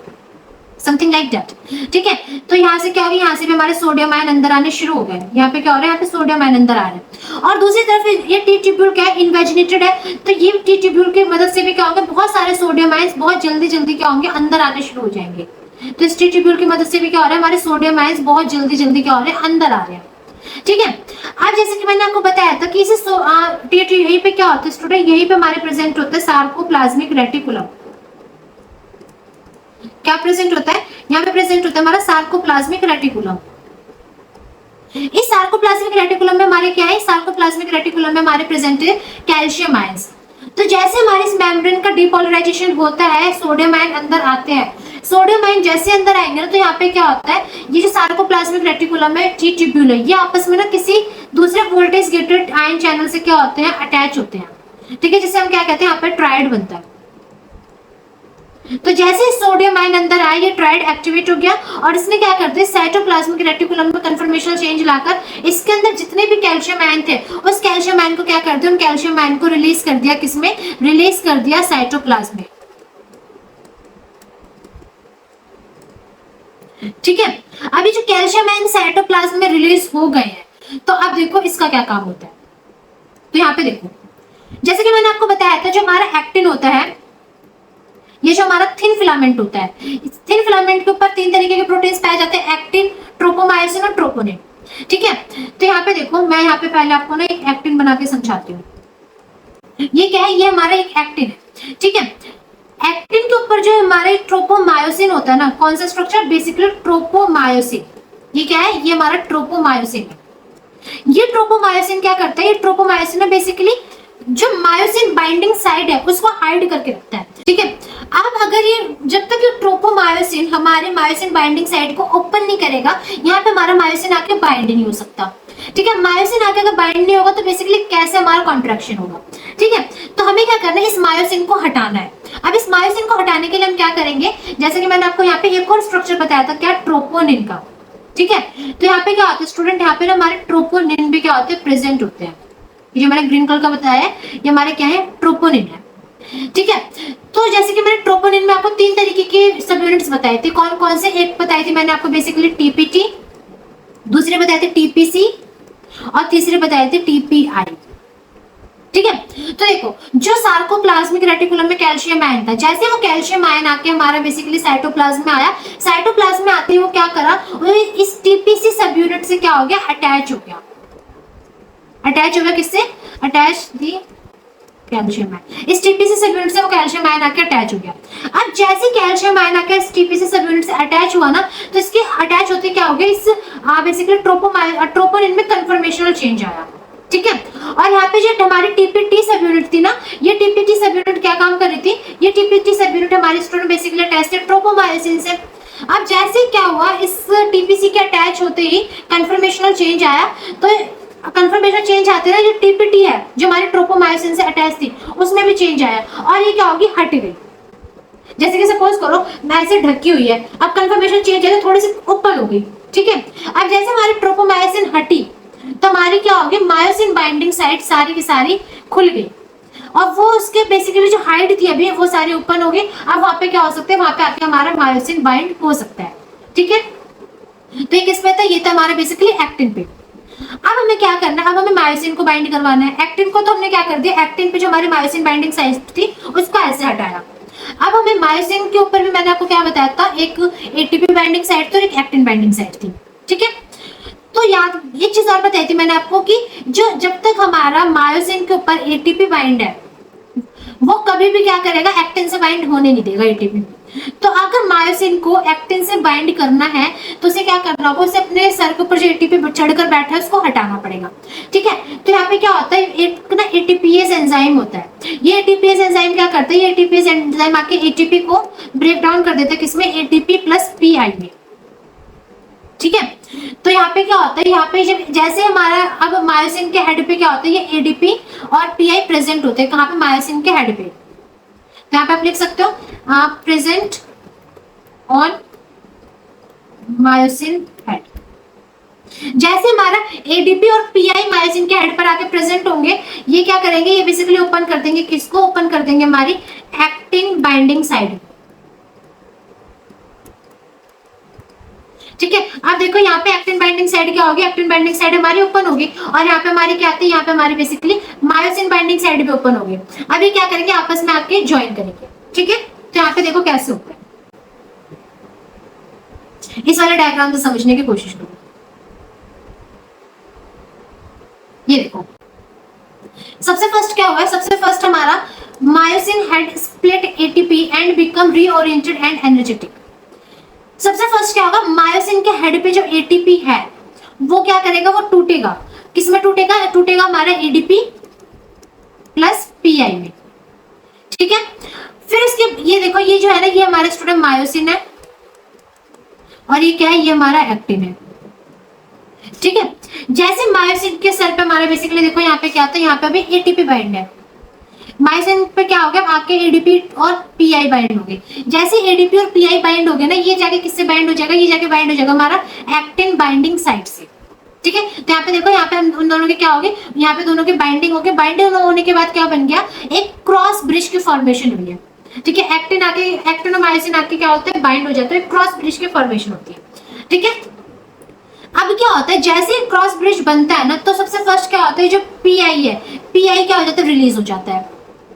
समथिंग लाइक दैट। ठीक है, तो यहाँ से क्या हो गया, यहाँ से भी हमारे सोडियम आयन अंदर आने शुरू हो गए। यहाँ पे क्या हो रहा है, यहाँ पे सोडियम आयन अंदर आ रहे हैं। और दूसरी तरफ ये टी ट्यूब्यूल क्या है, इन्वेजिनेटेड है, तो ये टी ट्यूब्यूल की मदद से भी क्या होगा, बहुत सारे सोडियम आयन बहुत जल्दी जल्दी क्या होंगे, अंदर आने शुरू हो जाएंगे। तो इस टी ट्यूब्यूल की मदद से भी क्या हो रहा है, हमारे सोडियम आयन बहुत जल्दी जल्दी क्या हो रहे हैं, अंदर आ रहे हैं। ठीक है, अब जैसे कि मैंने आपको बताया था कि इसे यहीं पे क्या होता है स्टूडेंट, यहीं पे हमारे प्रेजेंट होता है सार्कोप्लाज्मिक रेटिकुलम। क्या प्रेजेंट होता है, यहाँ पे प्रेजेंट होता है हमारा सार्कोप्लाज्मिक रेटिकुलम। इस सार्कोप्लाज्मिक रेटिकुलम में हमारे क्या है, सार्कोप्लाज्मिक रेटिकुलम में हमारे प्रेजेंट है कैल्शियम आयंस। तो जैसे हमारे इस मेम्ब्रेन का डीपोलराइजेशन होता है, सोडियम आयन अंदर आते हैं, सोडियम आयन जैसे अंदर आएंगे ना, तो यहाँ पे क्या होता है, ये जो सार्कोप्लाज्मिक रेटिकुलम है, टी ट्यूब्यूल है, ये आपस में ना किसी दूसरे वोल्टेज गेटेड आयन चैनल से क्या होते हैं, अटैच होते हैं, ठीक है, जिसे हम क्या कहते हैं, यहाँ पे ट्राइड बनता है। तो जैसे सोडियम आयन अंदर आए, ये ट्राइड एक्टिवेट हो गया और इसने क्या कर दिया, साइटोप्लाज्मिक रेटिकुलम में कन्फर्मेशनल चेंज लाकर इसके अंदर जितने भी कैल्शियम आयन थे, उस कैल्शियम आयन को क्या कर दिया, उन कैल्शियम आयन को रिलीज कर दिया, किसमें रिलीज कर दिया, साइटोप्लाज्म में। ठीक है, अभी जो कैल्शियम आयन साइटोप्लाज्म में रिलीज हो गए हैं, तो अब देखो इसका क्या काम होता है। तो यहाँ पे देखो, जैसे कि मैंने आपको बताया था, जो हमारा एक्टिन होता है, ये जो हमारा थिन फिलामेंट होता है, थिन फिलामेंट के ऊपर 3 तरीके के प्रोटीन्स पाए जाते हैं, एक्टिन, ट्रोपोमायोसिन और ट्रोपोनिन। ठीक है, तो यहाँ पे देखो, मैं यहाँ पे पहले आपको ना एक एक्टिन बना के समझाती हूँ। ये क्या है, ये हमारा एक एक्टिन है। ठीक है, एक्टिन के ऊपर जो हमारे ट्रोपोमायोसिन होता है ना, कौन सा स्ट्रक्चर, बेसिकली ट्रोपोमायोसिन। ये क्या है, ये हमारा ट्रोपोमायोसिन है। ये ट्रोपोमायोसिन क्या करता है, ये ट्रोपोमायोसिन है बेसिकली जो मायोसिन बाइंडिंग साइड है उसको हाइड करके रखता है। ठीक है, अब अगर ये जब तक ये ट्रोपोमायोसिन हमारे मायोसिन बाइंडिंग साइड को ओपन नहीं करेगा, यहाँ पे हमारा मायोसिन आके बाइंड नहीं हो सकता। ठीक है, मायोसिन आके अगर बाइंड नहीं होगा तो बेसिकली कैसे हमारा कॉन्ट्रैक्शन होगा। ठीक है, तो हमें क्या करना है, इस मायोसिन को हटाना है। अब इस मायोसिन को हटाने के लिए हम क्या करेंगे, जैसे कि मैंने आपको यहाँ पे एक और स्ट्रक्चर बताया था, क्या, ट्रोपोनिन का। ठीक है, तो यहाँ पे क्या होता है स्टूडेंट, यहाँ पे ना हमारे ट्रोपोनिन भी क्या होते हैं, प्रेजेंट होते हैं। ये जो मैंने ग्रीन कलर का बताया है, ये हमारे क्या है, ट्रोपोनिन है। ठीक है, तो जैसे कि मैंने ट्रोपोनिन में आपको 3 तरीके के सब यूनिट्स बताए थे, कौन कौन से, एक बताई थी मैंने आपको बेसिकली टीपीटी, दूसरे बताए थे टीपीसी और तीसरे बताए थे टीपीआई। ठीक है, तो देखो, जो सार्कोप्लाज्मिक रेटिकुलम में कैल्शियम आयन था, जैसे वो कैल्शियम आयन आके हमारा बेसिकली साइटोप्लाज्म में आया, साइटोप्लाज्म में आते ही वो क्या करा, इस टीपीसी सब यूनिट से क्या हो गया, अटैच हो गया। अटैच हो गया किससे, अटैच दी कैल्शियम आयन, इस टीपीसी सब यूनिट से वो कैल्शियम आयन आके अटैच हो गया। अब जैसे कैल्शियम आयन आके इस टीपीसी सब यूनिट से अटैच हुआ ना, तो इसके अटैच होते क्या हो गया, इस बेसिकली ट्रोपोनिन में कन्फर्मेशनल चेंज आया। ठीक है, और यहाँ पे जो हमारी टीपीटी सब यूनिट थी ना, ये टीपीटी सब यूनिट क्या काम कर रही थी, ये टीपीटी सब यूनिट हमारी स्टूडेंट बेसिकली अटैच थे ट्रोपोमायोसिन से। अब जैसे क्या हुआ, इस टीपीसी के अटैच होते ही कन्फर्मेशनल चेंज आया, तो कन्फर्मेशन चेंज आते ना, जो टीपीटी है जो हमारे ट्रोपोमायोसिन से अटैच थी, उसमें भी चेंज आया और ये क्या होगी, हट गई। जैसे कि सपोज करो मैं ऐसे ढकी हुई है, अब कन्फर्मेशन चेंज है तो थोड़ी सी ओपन हो गई। ठीक है, अब जैसे हमारी ट्रोपोमायोसिन हटी तो हमारी क्या होगी, मायोसिन बाइंडिंग साइड सारी की सारी खुल गई और वो उसके बेसिकली जो हाइट थी अभी वो सारी ओपन हो गई। अब वहां पे क्या हो सकता है, वहां पे आके हमारा मायोसिन बाइंड हो सकता है। ठीक है, तो ये किस पे था, ये था हमारा बेसिकली एक्टिन पे। अब हमें क्या करना है, अब हमें मायोसिन को बाइंड करवाना है। एक्टिन को तो हमने क्या कर दिया, एक्टिन पे जो हमारी मायोसिन बाइंडिंग साइट थी उसको ऐसे हटाया। अब हमें मायोसिन के ऊपर भी मैंने आपको क्या बताया था, एक एटीपी बाइंडिंग साइट थी और एक एक्टिन बाइंडिंग साइट थी। ठीक है, तो याद एक चीज और बताई थी मैंने आपको कि जो जब तक हमारा मायोसिन के ऊपर एटीपी बाइंड है, वो कभी भी क्या करेगा, एक्टिन से बाइंड होने नहीं देगा एटीपी। तो अगर मायोसिन को एक्टिन से बाइंड करना है तो उसे क्या करना होगा, उसे अपने सर के ऊपर जो एटीपी चढ़कर बैठा है उसको हटाना पड़ेगा। ठीक है, तो यहाँ पे क्या होता है, एक ना एटीपीएस एंजाइम होता है। ये एटीपीएस एंजाइम क्या करता है, ये एटीपीएस एंजाइम आके एटीपी को ब्रेक डाउन कर देता है, किसमें, एटीपी प्लस पीआई में। ठीक है, तो यहाँ पे क्या होता है, यहाँ पे जब जैसे हमारा अब मायोसिन के हेड पे क्या होता है, ये एडीपी और पीआई प्रेजेंट होते हैं, कहाँ पे, मायोसिन के हेड पे। तो यहाँ पे आप लिख सकते हो प्रेजेंट ऑन मायोसिन हेड। जैसे हमारा एडीपी और पीआई मायोसिन के हेड पर आके प्रेजेंट होंगे, ये क्या करेंगे, ये बेसिकली ओपन कर देंगे, किसको ओपन कर देंगे, हमारी एक्टिन बाइंडिंग साइड। ठीक है, आप देखो यहाँ पे एक्टिन बाइंडिंग साइड क्या होगी, एक्टिन बाइंडिंग साइड हमारी ओपन होगी और यहाँ पे हमारी क्या आती है, यहाँ पे हमारी बेसिकली मायोसिन बाइंडिंग साइड भी ओपन होगी। अब ये क्या करेंगे, आपस में आके ज्वाइन करेंगे। ठीक है, तो यहाँ पे देखो कैसे होता है, इस वाले डायग्राम को समझने की कोशिश करो। ये देखो, सबसे फर्स्ट क्या हुआ है, सबसे फर्स्ट हमारा myosin head split ATP and become reoriented and energetic. सबसे फर्स्ट क्या होगा, मायोसिन के हेड पे जो एटीपी है वो क्या करेगा, वो टूटेगा। किसमें टूटेगा, टूटेगा हमारा एडीपी प्लस पीआई में। ठीक है। फिर इसके ये देखो, ये जो है ना, ये हमारे स्टूडेंट मायोसिन है और ये क्या है, ये हमारा एक्टिन है। ठीक है, जैसे मायोसिन के सेल पे हमारा बेसिकली देखो यहाँ पे क्या होता है, यहाँ पे अभी एटीपी बाइंड है। मायोसिन पे क्या हो गया, आपके एडीपी और पीआई बाइंड हो गए। जैसे एडीपी और पीआई बाइंड हो गए ना, ये जाके किससे बाइंड हो जाएगा, ये जाके बाइंड हो जाएगा हमारा एक्टिन बाइंडिंग साइट से। ठीक है, तो यहाँ पे देखो, यहाँ पे उन दोनों के क्या हो गए, यहाँ पे दोनों के बाइंडिंग हो गए। बाइंडिंग होने के बाद क्या बन गया, एक क्रॉस ब्रिज की फॉर्मेशन हुई है। ठीक है, एक्टिन और मायोसिन आके क्या होता है, बाइंड हो जाता है, क्रॉस ब्रिज की फॉर्मेशन होती है। ठीक है, अब क्या होता है, जैसे क्रॉस ब्रिज बनता है ना, तो सबसे फर्स्ट क्या होता है, जो पीआई है, पीआई क्या हो जाता है, रिलीज हो जाता है।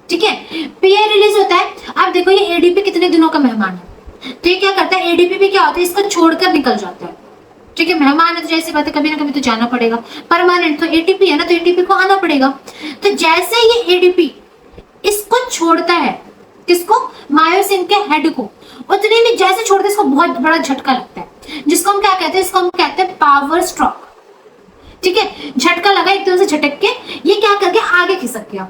ठीक है, पीआई रिलीज होता है। अब देखो, ये एडीपी कितने दिनों का मेहमान है, तो ये क्या करता है, एडीपी भी क्या होता है, इसको छोड़कर निकल जाता है। ठीक है, मेहमान है तो जैसी बात है, कभी ना कभी तो जाना पड़ेगा। परमानेंट तो एटीपी है ना, तो एटीपी को आना पड़ेगा। तो जैसे ये एडीपी इसको छोड़ता है, किसको, मायोसिन के हेड को, उतने में जैसे छोड़ते इसको बहुत बड़ा झटका लगता है, जिसको हम क्या कहते हैं, इसको हम कहते हैं पावर स्ट्रोक। ठीक है, झटका लगा एकदम से, झटक के ये क्या कर गया, आगे खिसक गया।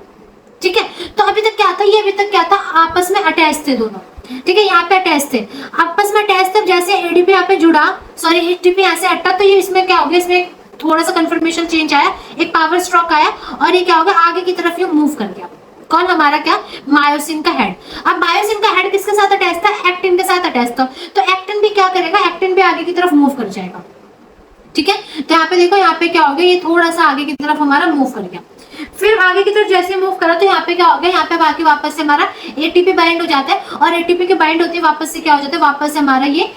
ठीक है, तो अभी तक क्या था, ये अभी तक क्या था, आपस में अटैच थे दोनों। ठीक है, यहाँ पे अटैच थे, आपस में अटैच थे। जैसे एडीपी यहाँ पे जुड़ा, सॉरी एटीपी यहाँ से हटा, तो ये इसमें क्या हो गया, इसमें थोड़ा सा कंफर्मेशन चेंज आया, एक पावर स्ट्रोक आया, और ये क्या होगा, आगे की तरफ ये मूव कर गया। कौन, हमारा क्या, मायोसिन का हेड। अब मायोसिन का हेड किसके साथ अटैच था, एक्टिन के साथ अटैच था, तो एक्टिन भी क्या करेगा, एक्टिन भी आगे की तरफ मूव कर जाएगा। ठीक है, तो यहाँ पे देखो, यहाँ पे क्या हो गया, ये थोड़ा सा आगे की तरफ हमारा मूव कर गया। फिर आगे की तरफ जैसे मूव करा, तो यहाँ पे क्या हो गया, यहाँ पे बाकी वापस से हमारा एटीपी बाइंड हो जाता है, और एटीपी के बाइंड होते ही वापस से क्या हो जाता है, वापस से हमारा ये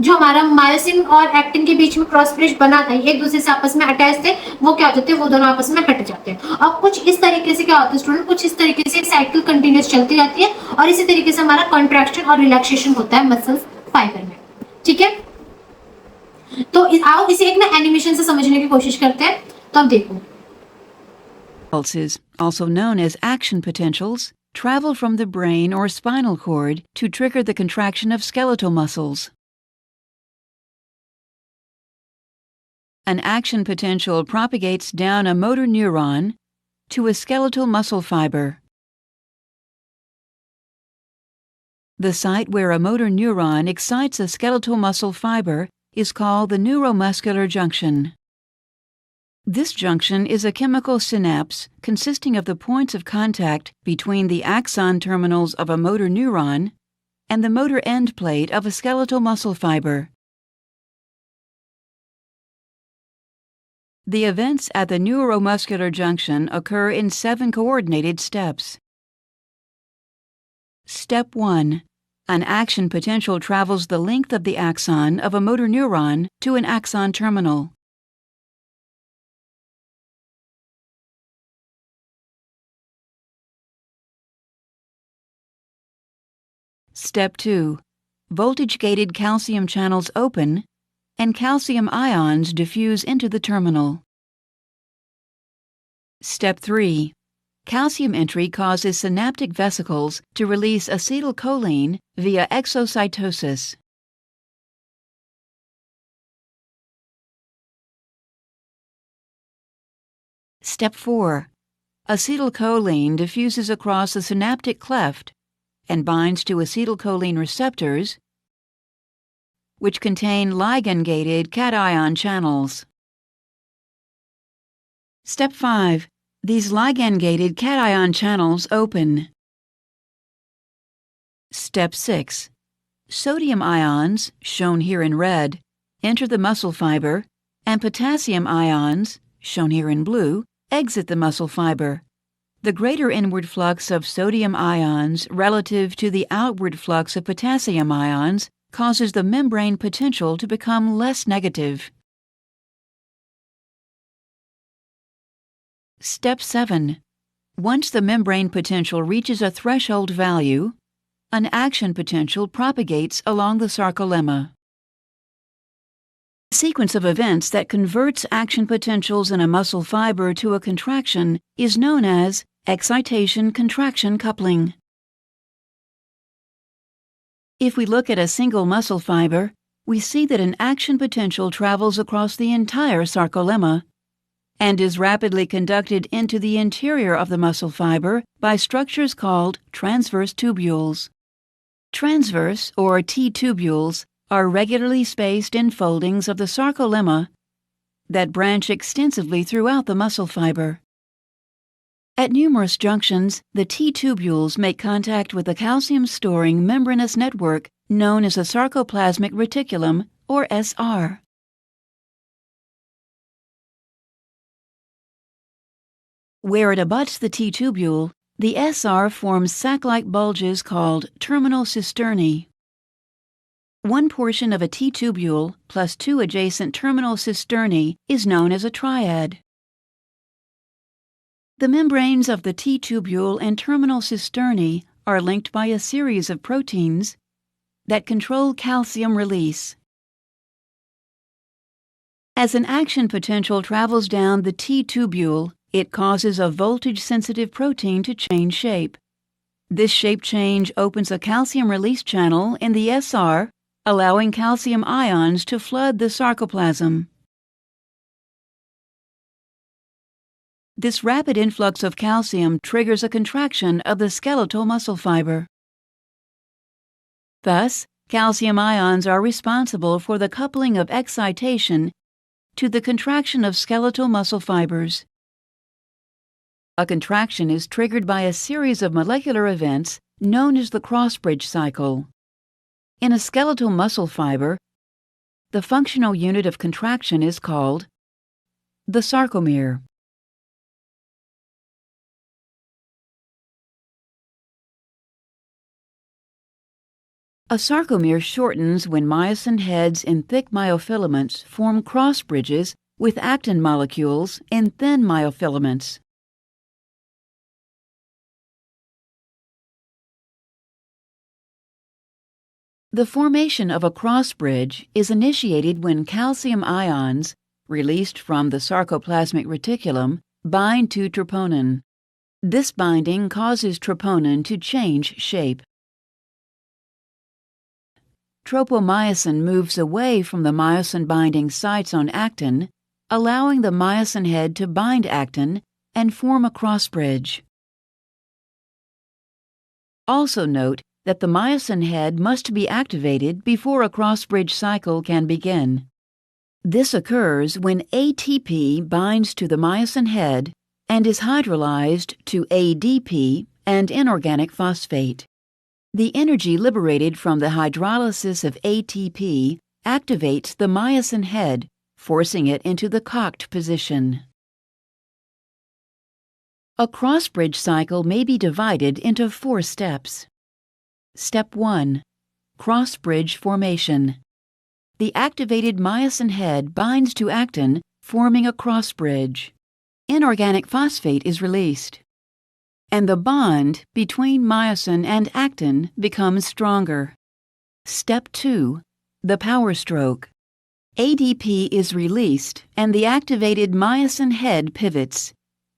जो हमारा मायोसिन और एक्टिन के बीच में क्रॉस ब्रिज बना था, एक दूसरे से आपस में अटैच थे, वो क्या हो जाते हैं, वो दोनों आपस में हट जाते हैं। और कुछ इस तरीके से क्या होता है स्टूडेंट, कुछ इस तरीके से साइकिल कंटिन्यूस चलती रहती है, और इसी तरीके से हमारा कॉन्ट्रैक्शन और रिलैक्सेशन होता है मसल्स फाइबर में। ठीक है, तो आओ इसे एक ना एनिमेशन से समझने की कोशिश करते हैं। तो अब देखो, Impulses, also known as action potentials, travel from the brain or spinal cord to trigger the contraction of skeletal muscles. An action potential propagates down a motor neuron to a skeletal muscle fiber. The site where a motor neuron excites a skeletal muscle fiber is called the neuromuscular junction. This junction is a chemical synapse consisting of the points of contact between the axon terminals of a motor neuron and the motor end plate of a skeletal muscle fiber. The events at the neuromuscular junction occur in 7 coordinated steps. Step 1. An action potential travels the length of the axon of a motor neuron to an axon terminal. Step 2. Voltage-gated calcium channels open and calcium ions diffuse into the terminal. Step 3. Calcium entry causes synaptic vesicles to release acetylcholine via exocytosis. Step 4. Acetylcholine diffuses across the synaptic cleft and binds to acetylcholine receptors, which contain ligand-gated cation channels. Step 5. These ligand-gated cation channels open. Step 6. Sodium ions, shown here in red, enter the muscle fiber, and potassium ions, shown here in blue, exit the muscle fiber. The greater inward flux of sodium ions relative to the outward flux of potassium ions causes the membrane potential to become less negative. Step 7. Once the membrane potential reaches a threshold value, an action potential propagates along the sarcolemma. The sequence of events that converts action potentials in a muscle fiber to a contraction is known as excitation-contraction coupling. If we look at a single muscle fiber, we see that an action potential travels across the entire sarcolemma, and is rapidly conducted into the interior of the muscle fiber by structures called transverse tubules. Transverse, or T-tubules, are regularly spaced enfoldings of the sarcolemma that branch extensively throughout the muscle fiber. At numerous junctions, the T-tubules make contact with the calcium-storing membranous network known as a sarcoplasmic reticulum, or SR. Where it abuts the T-tubule, the SR forms sac-like bulges called terminal cisternae. One portion of a T-tubule plus two adjacent terminal cisternae is known as a triad. The membranes of the T-tubule and terminal cisternae are linked by a series of proteins that control calcium release. As an action potential travels down the T-tubule, it causes a voltage-sensitive protein to change shape. This shape change opens a calcium release channel in the SR, allowing calcium ions to flood the sarcoplasm. This rapid influx of calcium triggers a contraction of the skeletal muscle fiber. Thus, calcium ions are responsible for the coupling of excitation to the contraction of skeletal muscle fibers. A contraction is triggered by a series of molecular events known as the cross-bridge cycle. In a skeletal muscle fiber, the functional unit of contraction is called the sarcomere. A sarcomere shortens when myosin heads in thick myofilaments form cross bridges with actin molecules in thin myofilaments. The formation of a cross bridge is initiated when calcium ions, released from the sarcoplasmic reticulum, bind to troponin. This binding causes troponin to change shape. Tropomyosin moves away from the myosin-binding sites on actin, allowing the myosin head to bind actin and form a cross bridge. Also note that the myosin head must be activated before a cross-bridge cycle can begin. This occurs when ATP binds to the myosin head and is hydrolyzed to ADP and inorganic phosphate. The energy liberated from the hydrolysis of ATP activates the myosin head, forcing it into the cocked position. A cross-bridge cycle may be divided into 4 steps. Step 1. Cross-bridge formation. The activated myosin head binds to actin, forming a cross bridge. Inorganic phosphate is released, and the bond between myosin and actin becomes stronger. Step 2. The power stroke. ADP is released and the activated myosin head pivots,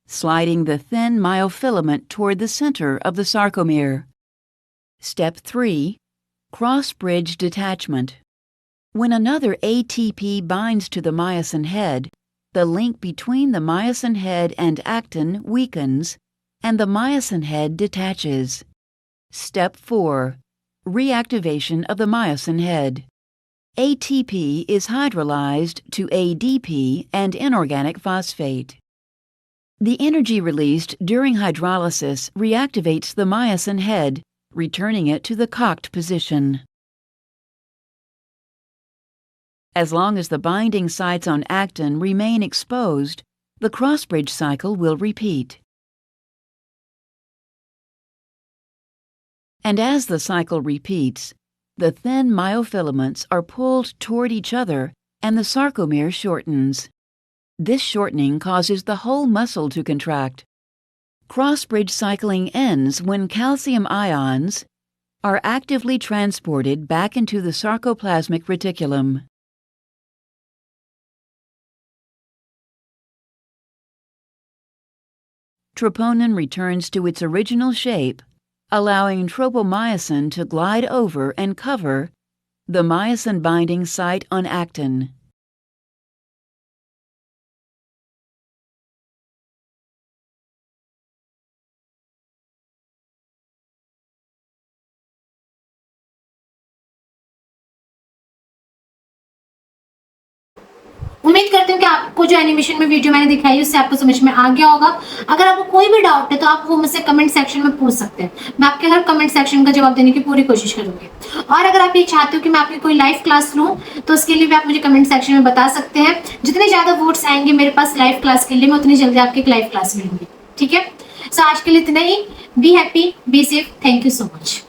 sliding the thin myofilament toward the center of the sarcomere. Step 3. Cross-bridge detachment. When another ATP binds to the myosin head, the link between the myosin head and actin weakens, and the myosin head detaches. Step 4. Reactivation of the myosin head. ATP is hydrolyzed to ADP and inorganic phosphate. The energy released during hydrolysis reactivates the myosin head, returning it to the cocked position. As long as the binding sites on actin remain exposed, the cross-bridge cycle will repeat. And as the cycle repeats, the thin myofilaments are pulled toward each other and the sarcomere shortens. This shortening causes the whole muscle to contract. Cross-bridge cycling ends when calcium ions are actively transported back into the sarcoplasmic reticulum. Troponin returns to its original shape, allowing tropomyosin to glide over and cover the myosin-binding site on actin. उम्मीद करती हूँ कि आपको जो एनिमेशन में वीडियो मैंने दिखाई उससे आपको समझ में आ गया होगा। अगर आपको कोई भी डाउट है तो आप वो मुझसे कमेंट सेक्शन में पूछ सकते हैं, मैं आपके हर कमेंट सेक्शन का जवाब देने की पूरी कोशिश करूंगी। और अगर आप ये चाहते हो कि मैं आपकी कोई लाइव क्लास लूँ तो उसके लिए भी आप मुझे कमेंट सेक्शन में बता सकते हैं। जितने ज्यादा वोट्स आएंगे मेरे पास लाइव क्लास के लिए, मैं उतनी जल्दी आपकी लाइव क्लास में लूंगी। ठीक है, सो आज के लिए इतना ही। Be happy, be safe, thank you so much.